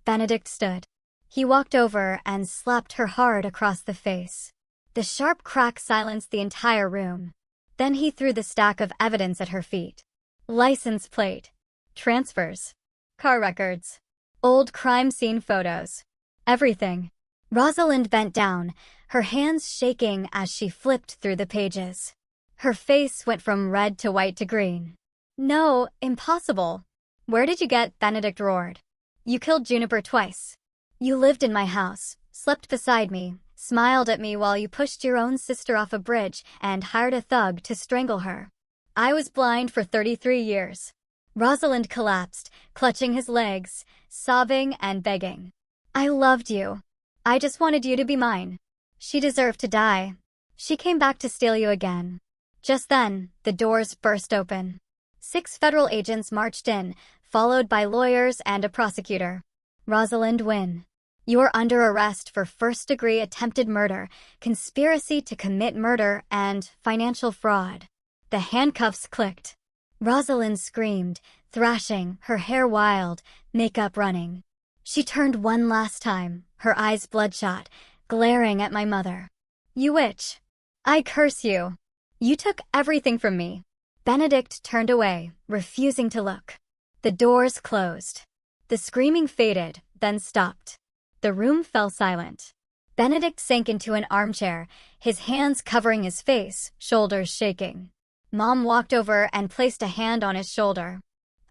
Benedict stood. He walked over and slapped her hard across the face. The sharp crack silenced the entire room. Then he threw the stack of evidence at her feet. License plate. Transfers. Car records. Old crime scene photos. Everything. Rosalind bent down, her hands shaking as she flipped through the pages. Her face went from red to white to green. "No, impossible. Where did you get?" Benedict roared. "You killed Juniper twice. You lived in my house, slept beside me, smiled at me while you pushed your own sister off a bridge and hired a thug to strangle her. I was blind for 33 years. Rosalind collapsed, clutching his legs, sobbing and begging. "I loved you. I just wanted you to be mine. She deserved to die. She came back to steal you again." Just then, the doors burst open. 6 federal agents marched in, followed by lawyers and a prosecutor. "Rosalind Wynn, you are under arrest for first-degree attempted murder, conspiracy to commit murder, and financial fraud." The handcuffs clicked. Rosalind screamed, thrashing, her hair wild, makeup running. She turned one last time, her eyes bloodshot, glaring at my mother. "You witch! I curse you! You took everything from me." Benedict turned away, refusing to look. The doors closed. The screaming faded, then stopped. The room fell silent. Benedict sank into an armchair, his hands covering his face, shoulders shaking. Mom walked over and placed a hand on his shoulder.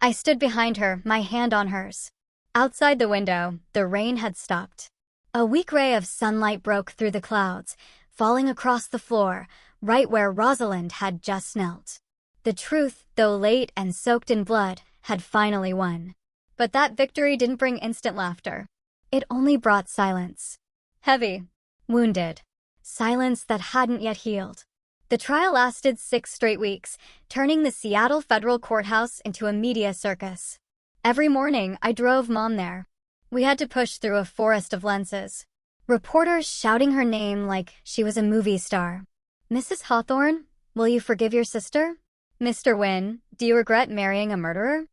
I stood behind her, my hand on hers. Outside the window, the rain had stopped. A weak ray of sunlight broke through the clouds, falling across the floor, right where Rosalind had just knelt. The truth, though late and soaked in blood, had finally won. But that victory didn't bring instant laughter. It only brought silence. Heavy. Wounded. Silence that hadn't yet healed. The trial lasted 6 straight weeks, turning the Seattle federal courthouse into a media circus. Every morning, I drove Mom there. We had to push through a forest of lenses. Reporters shouting her name like she was a movie star. Mrs. Hawthorne, will you forgive your sister? Mr. Wynne, do you regret marrying a murderer?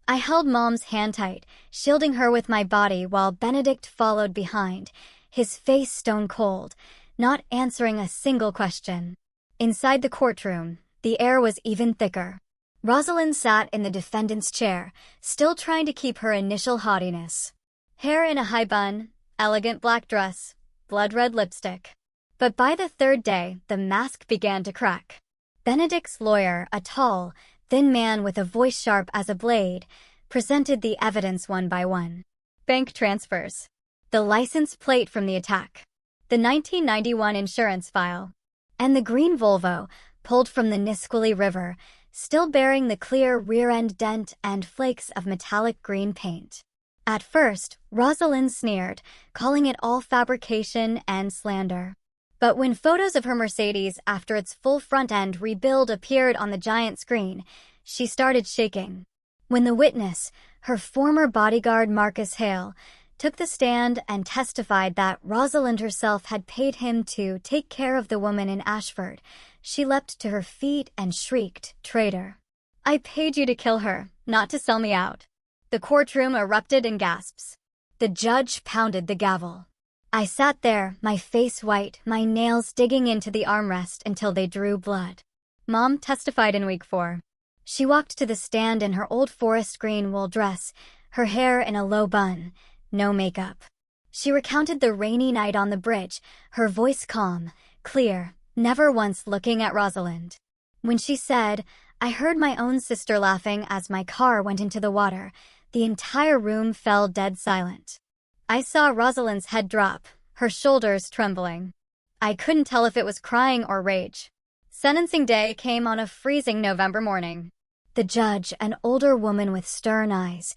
I held Mom's hand tight, shielding her with my body while Benedict followed behind, his face stone cold, not answering a single question. Inside the courtroom, the air was even thicker. Rosalind sat in the defendant's chair, still trying to keep her initial haughtiness. Hair in a high bun, elegant black dress, blood-red lipstick. But by the third day, the mask began to crack. Benedict's lawyer, a tall, thin man with a voice sharp as a blade, presented the evidence one by one. Bank transfers. The license plate from the attack. The 1991 insurance file. And the green Volvo, pulled from the Nisqually River, still bearing the clear rear-end dent and flakes of metallic green paint. At first, Rosalind sneered, calling it all fabrication and slander. But when photos of her Mercedes after its full front end rebuild appeared on the giant screen, she started shaking. When the witness, her former bodyguard Marcus Hale, took the stand and testified that Rosalind herself had paid him to take care of the woman in Ashford, she leapt to her feet and shrieked, "Traitor! I paid you to kill her, not to sell me out." The courtroom erupted in gasps. The judge pounded the gavel. I sat there, my face white, my nails digging into the armrest until they drew blood. Mom testified in week 4. She walked to the stand in her old forest green wool dress, her hair in a low bun, no makeup. She recounted the rainy night on the bridge, her voice calm, clear, never once looking at Rosalind. When she said, "I heard my own sister laughing as my car went into the water," the entire room fell dead silent. I saw Rosalind's head drop, her shoulders trembling. I couldn't tell if it was crying or rage. Sentencing day came on a freezing November morning. The judge, an older woman with stern eyes,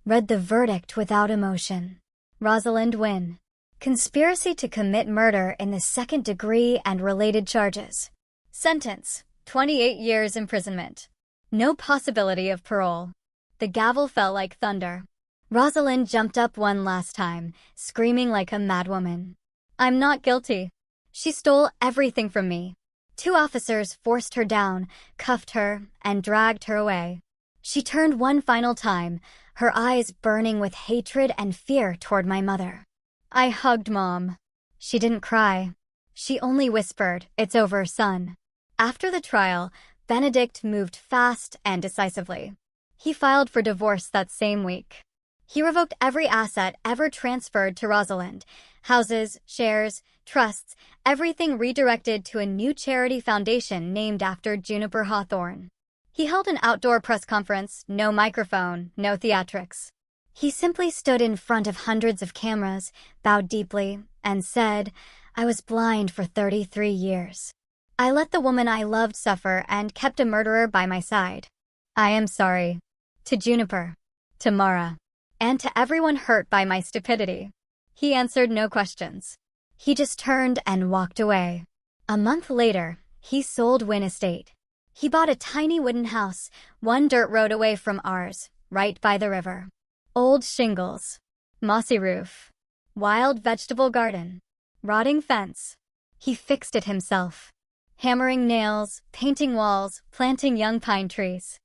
read the verdict without emotion. Rosalind Wynne. Conspiracy to commit murder in the second degree and related charges. Sentence, 28 years imprisonment. No possibility of parole. The gavel fell like thunder. Rosalind jumped up one last time, screaming like a madwoman. "I'm not guilty. She stole everything from me." 2 officers forced her down, cuffed her, and dragged her away. She turned one final time, her eyes burning with hatred and fear toward my mother. I hugged Mom. She didn't cry. She only whispered, "It's over, son." After the trial, Benedict moved fast and decisively. He filed for divorce that same week. He revoked every asset ever transferred to Rosalind. Houses, shares, trusts, everything redirected to a new charity foundation named after Juniper Hawthorne. He held an outdoor press conference, no microphone, no theatrics. He simply stood in front of hundreds of cameras, bowed deeply, and said, "I was blind for 33 years. I let the woman I loved suffer and kept a murderer by my side. I am sorry. To Juniper, to Mara, and to everyone hurt by my stupidity." He answered no questions. He just turned and walked away. A month later, he sold Wynne Estate. He bought a tiny wooden house, 1 dirt road away from ours, right by the river. Old shingles, mossy roof, wild vegetable garden, rotting fence. He fixed it himself. Hammering nails, painting walls, planting young pine trees.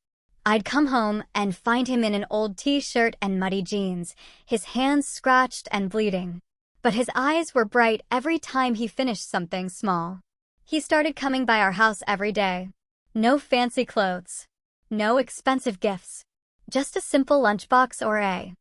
I'd come home and find him in an old t-shirt and muddy jeans, his hands scratched and bleeding. But his eyes were bright every time he finished something small. He started coming by our house every day. No fancy clothes. No expensive gifts. Just a simple lunchbox or a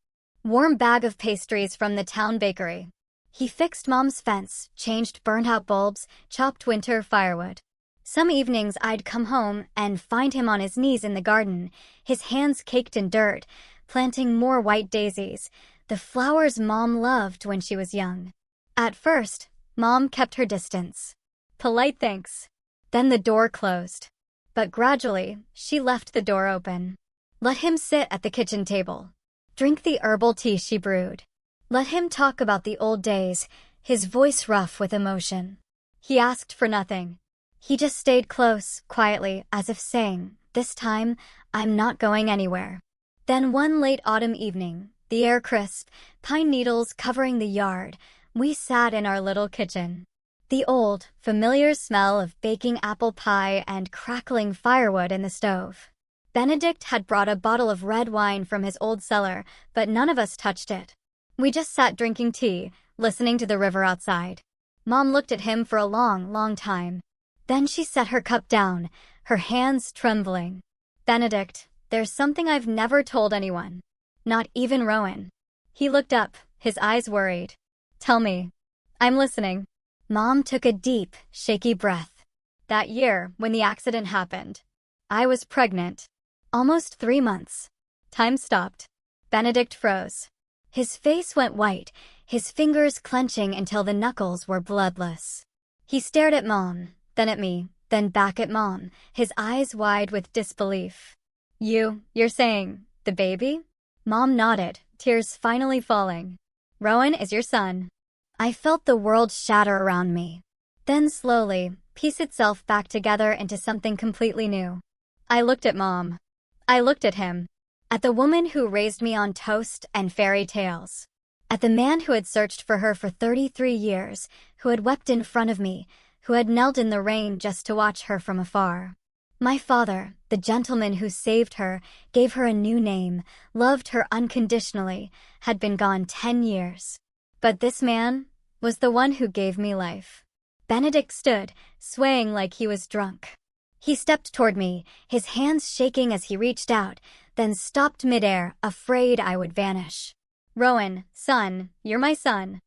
warm bag of pastries from the town bakery. He fixed Mom's fence, changed burned-out bulbs, chopped winter firewood. Some evenings I'd come home and find him on his knees in the garden, his hands caked in dirt, planting more white daisies, the flowers Mom loved when she was young. At first, Mom kept her distance. Polite thanks. Then the door closed. But gradually, she left the door open. Let him sit at the kitchen table. Drink the herbal tea she brewed. Let him talk about the old days, his voice rough with emotion. He asked for nothing. He just stayed close, quietly, as if saying, "This time, I'm not going anywhere." Then one late autumn evening, the air crisp, pine needles covering the yard, we sat in our little kitchen. The old, familiar smell of baking apple pie and crackling firewood in the stove. Benedict had brought a bottle of red wine from his old cellar, but none of us touched it. We just sat drinking tea, listening to the river outside. Mom looked at him for a long, long time. Then she set her cup down, her hands trembling. "Benedict, there's something I've never told anyone. Not even Rowan." He looked up, his eyes worried. "Tell me." "I'm listening." Mom took a deep, shaky breath. "That year, when the accident happened, I was pregnant. Almost 3 months. Time stopped." Benedict froze. His face went white, his fingers clenching until the knuckles were bloodless. He stared at Mom, then at me, then back at Mom, his eyes wide with disbelief. You're saying, the baby?" Mom nodded, tears finally falling. "Rowan is your son." I felt the world shatter around me. Then slowly, piece itself back together into something completely new. I looked at Mom. I looked at him. At the woman who raised me on toast and fairy tales. At the man who had searched for her for 33 years, who had wept in front of me, who had knelt in the rain just to watch her from afar. My father, the gentleman who saved her, gave her a new name, loved her unconditionally, had been gone 10 years. But this man was the one who gave me life. Benedict stood, swaying like he was drunk. He stepped toward me, his hands shaking as he reached out, then stopped midair, afraid I would vanish. "Rowan, son, you're my son."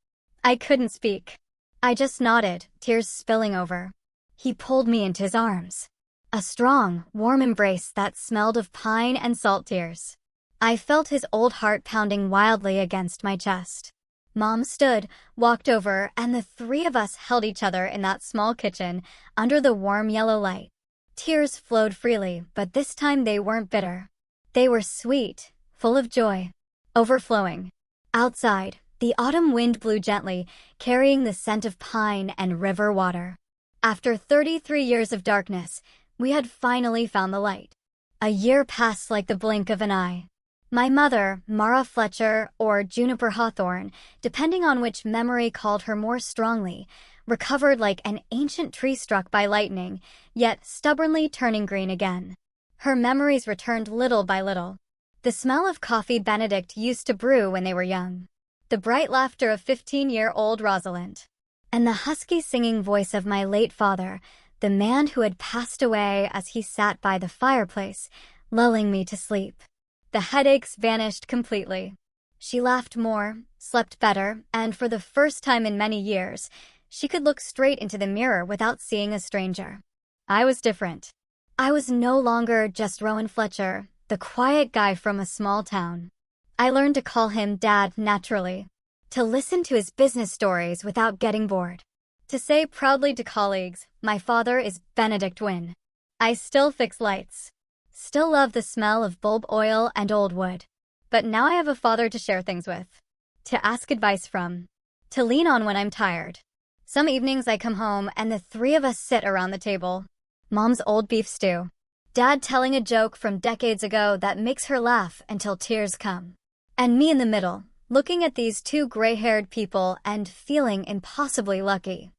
I couldn't speak. I just nodded, tears spilling over. He pulled me into his arms. A strong, warm embrace that smelled of pine and salt tears. I felt his old heart pounding wildly against my chest. Mom stood, walked over, and the 3 of us held each other in that small kitchen, under the warm yellow light. Tears flowed freely, but this time they weren't bitter. They were sweet, full of joy, overflowing. Outside, the autumn wind blew gently, carrying the scent of pine and river water. After 33 years of darkness, we had finally found the light. A year passed like the blink of an eye. My mother, Mara Fletcher, or Juniper Hawthorne, depending on which memory called her more strongly, recovered like an ancient tree struck by lightning, yet stubbornly turning green again. Her memories returned little by little. The smell of coffee Benedict used to brew when they were young. The bright laughter of 15-year-old Rosalind. And the husky singing voice of my late father, the man who had passed away as he sat by the fireplace, lulling me to sleep. The headaches vanished completely. She laughed more, slept better, and for the first time in many years, she could look straight into the mirror without seeing a stranger. I was different. I was no longer just Rowan Fletcher, the quiet guy from a small town. I learned to call him Dad naturally, to listen to his business stories without getting bored, to say proudly to colleagues, "My father is Benedict Wynne." I still fix lights. Still love the smell of bulb oil and old wood. But now I have a father to share things with, to ask advice from, to lean on when I'm tired. Some evenings I come home and the 3 of us sit around the table. Mom's old beef stew. Dad telling a joke from decades ago that makes her laugh until tears come. And me in the middle, looking at these 2 gray-haired people and feeling impossibly lucky.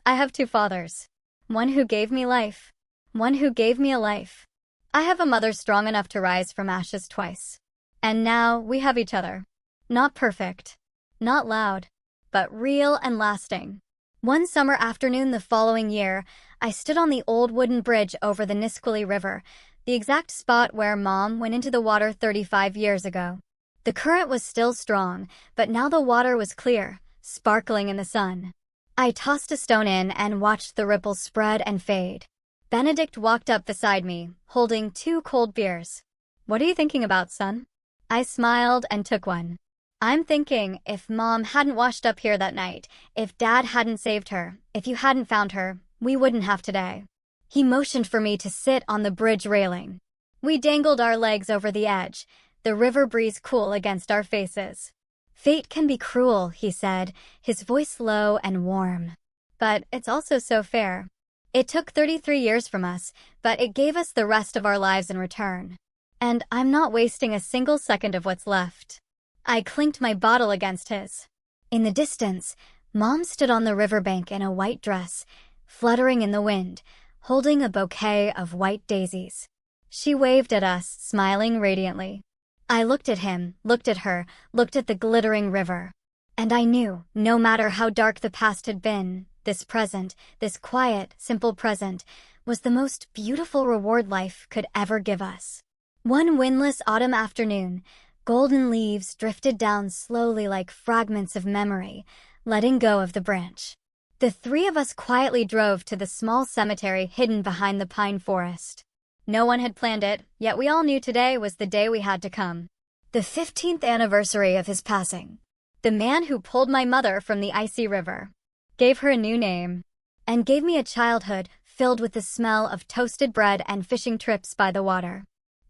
I have 2 fathers. One who gave me life. One who gave me a life. I have a mother strong enough to rise from ashes twice. And now we have each other. Not perfect, not loud, but real and lasting. One summer afternoon the following year, I stood on the old wooden bridge over the Nisqually River, the exact spot where Mom went into the water 35 years ago. The current was still strong, but now the water was clear, sparkling in the sun. I tossed a stone in and watched the ripples spread and fade. Benedict walked up beside me, holding 2 cold beers. "What are you thinking about, son?" I smiled and took one. "I'm thinking if Mom hadn't washed up here that night, if Dad hadn't saved her, if you hadn't found her, we wouldn't have today." He motioned for me to sit on the bridge railing. We dangled our legs over the edge, the river breeze cool against our faces. "Fate can be cruel," he said, his voice low and warm. "But it's also so fair. It took 33 years from us, but it gave us the rest of our lives in return. and I'm not wasting a single second of what's left. I clinked my bottle against his. In the distance, Mom stood on the riverbank in a white dress, fluttering in the wind, holding a bouquet of white daisies. She waved at us, smiling radiantly. I looked at him, looked at her, looked at the glittering river. And I knew, no matter how dark the past had been, this present, this quiet, simple present, was the most beautiful reward life could ever give us. One windless autumn afternoon, golden leaves drifted down slowly like fragments of memory, letting go of the branch. The three of us quietly drove to the small cemetery hidden behind the pine forest. No one had planned it, yet we all knew today was the day we had to come. The 15th anniversary of his passing. The man who pulled my mother from the icy river, gave her a new name, and gave me a childhood filled with the smell of toasted bread and fishing trips by the water.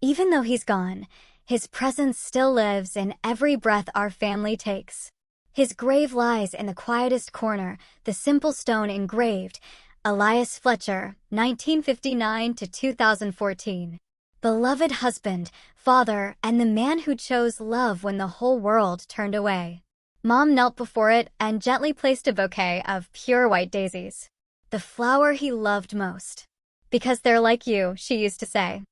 Even though he's gone, his presence still lives in every breath our family takes. His grave lies in the quietest corner, the simple stone engraved, Elias Fletcher, 1959 to 2014. Beloved husband, father, and the man who chose love when the whole world turned away. Mom knelt before it and gently placed a bouquet of pure white daisies. The flower he loved most. Because they're like you, she used to say.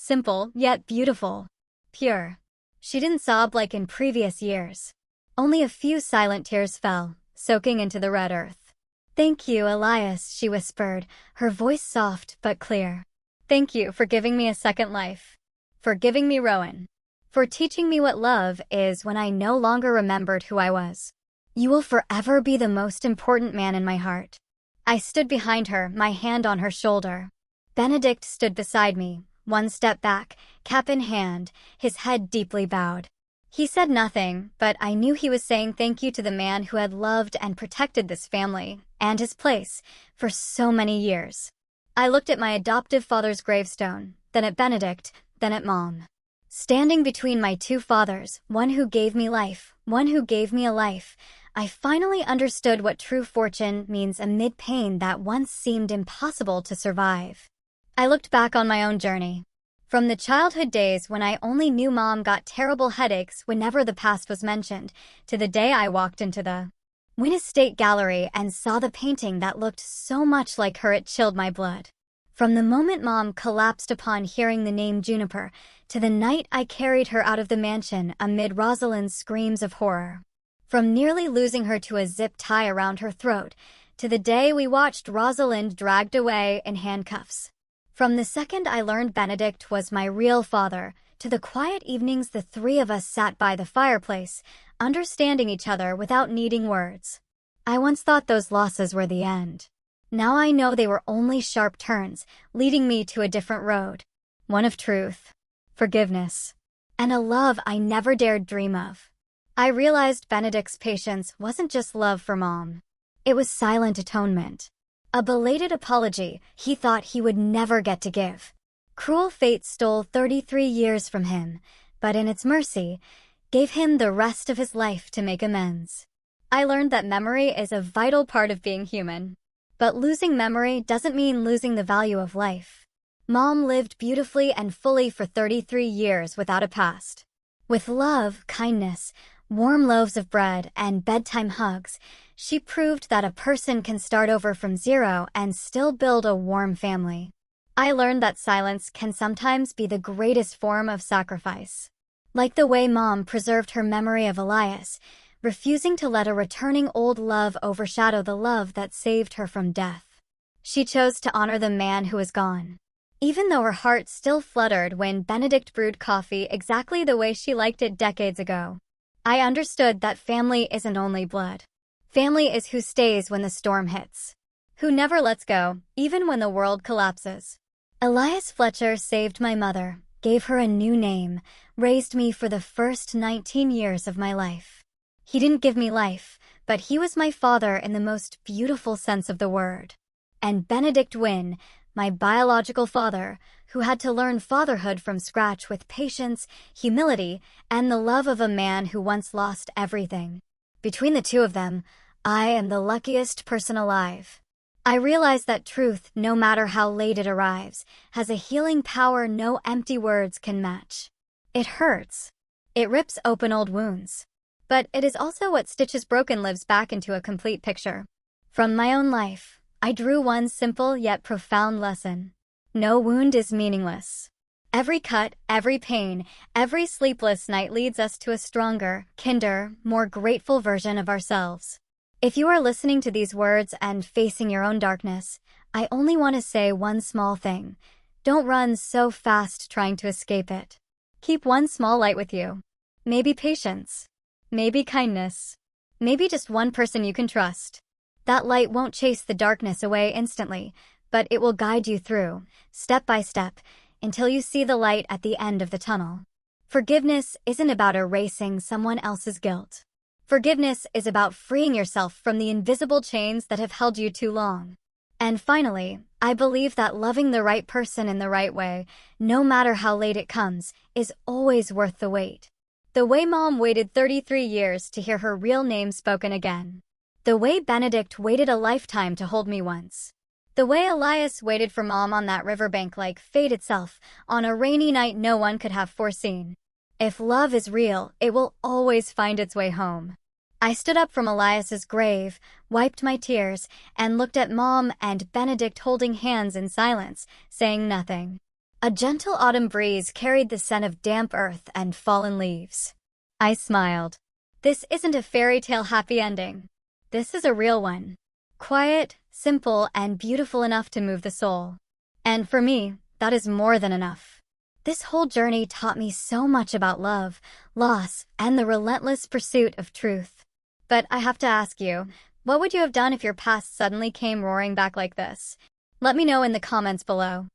Simple, yet beautiful. Pure. She didn't sob like in previous years. Only a few silent tears fell, soaking into the red earth. Thank you, Elias, she whispered, her voice soft but clear. Thank you for giving me a second life. For giving me Rowan. For teaching me what love is when I no longer remembered who I was. You will forever be the most important man in my heart. I stood behind her, my hand on her shoulder. Benedict stood beside me, one step back, cap in hand, his head deeply bowed. He said nothing, but I knew he was saying thank you to the man who had loved and protected this family, and his place, for so many years. I looked at my adoptive father's gravestone, then at Benedict, then at Mom. Standing between my two fathers, one who gave me life, one who gave me a life, I finally understood what true fortune means amid pain that once seemed impossible to survive. I looked back on my own journey. From the childhood days when I only knew Mom got terrible headaches whenever the past was mentioned, to the day I walked into the Wynne Estate Gallery and saw the painting that looked so much like her it chilled my blood. From the moment Mom collapsed upon hearing the name Juniper, to the night I carried her out of the mansion amid Rosalind's screams of horror. From nearly losing her to a zip tie around her throat, to the day we watched Rosalind dragged away in handcuffs. From the second I learned Benedict was my real father, to the quiet evenings the three of us sat by the fireplace, understanding each other without needing words. I once thought those losses were the end. Now I know they were only sharp turns, leading me to a different road. One of truth, forgiveness, and a love I never dared dream of. I realized Benedict's patience wasn't just love for Mom. It was silent atonement. A belated apology he thought he would never get to give. Cruel fate stole 33 years from him, but in its mercy, gave him the rest of his life to make amends. I learned that memory is a vital part of being human. But losing memory doesn't mean losing the value of life. Mom lived beautifully and fully for 33 years without a past. With love, kindness, warm loaves of bread, and bedtime hugs, she proved that a person can start over from zero and still build a warm family. I learned that silence can sometimes be the greatest form of sacrifice. Like the way Mom preserved her memory of Elias, refusing to let a returning old love overshadow the love that saved her from death. She chose to honor the man who was gone. Even though her heart still fluttered when Benedict brewed coffee exactly the way she liked it decades ago. I understood that family isn't only blood. Family is who stays when the storm hits. Who never lets go, even when the world collapses. Elias Fletcher saved my mother, gave her a new name, raised me for the first 19 years of my life. He didn't give me life, but he was my father in the most beautiful sense of the word. And Benedict Wynne, my biological father, who had to learn fatherhood from scratch with patience, humility, and the love of a man who once lost everything. Between the two of them, I am the luckiest person alive. I realized that truth, no matter how late it arrives, has a healing power no empty words can match. It hurts. It rips open old wounds. But it is also what stitches broken lives back into a complete picture. From my own life, I drew one simple yet profound lesson. No wound is meaningless. Every cut, every pain, every sleepless night leads us to a stronger, kinder, more grateful version of ourselves. If you are listening to these words and facing your own darkness, I only want to say one small thing. Don't run so fast trying to escape it. Keep one small light with you. Maybe patience. Maybe kindness. Maybe just one person you can trust. That light won't chase the darkness away instantly, but it will guide you through, step by step, until you see the light at the end of the tunnel. Forgiveness isn't about erasing someone else's guilt. Forgiveness is about freeing yourself from the invisible chains that have held you too long. And finally, I believe that loving the right person in the right way, no matter how late it comes, is always worth the wait. The way Mom waited 33 years to hear her real name spoken again. The way Benedict waited a lifetime to hold me once. The way Elias waited for Mom on that riverbank like fate itself, on a rainy night no one could have foreseen. If love is real, it will always find its way home. I stood up from Elias's grave, wiped my tears, and looked at Mom and Benedict holding hands in silence, saying nothing. A gentle autumn breeze carried the scent of damp earth and fallen leaves. I smiled. This isn't a fairy tale happy ending. This is a real one. Quiet, simple, and beautiful enough to move the soul. And for me, that is more than enough. This whole journey taught me so much about love, loss, and the relentless pursuit of truth. But I have to ask you, what would you have done if your past suddenly came roaring back like this? Let me know in the comments below.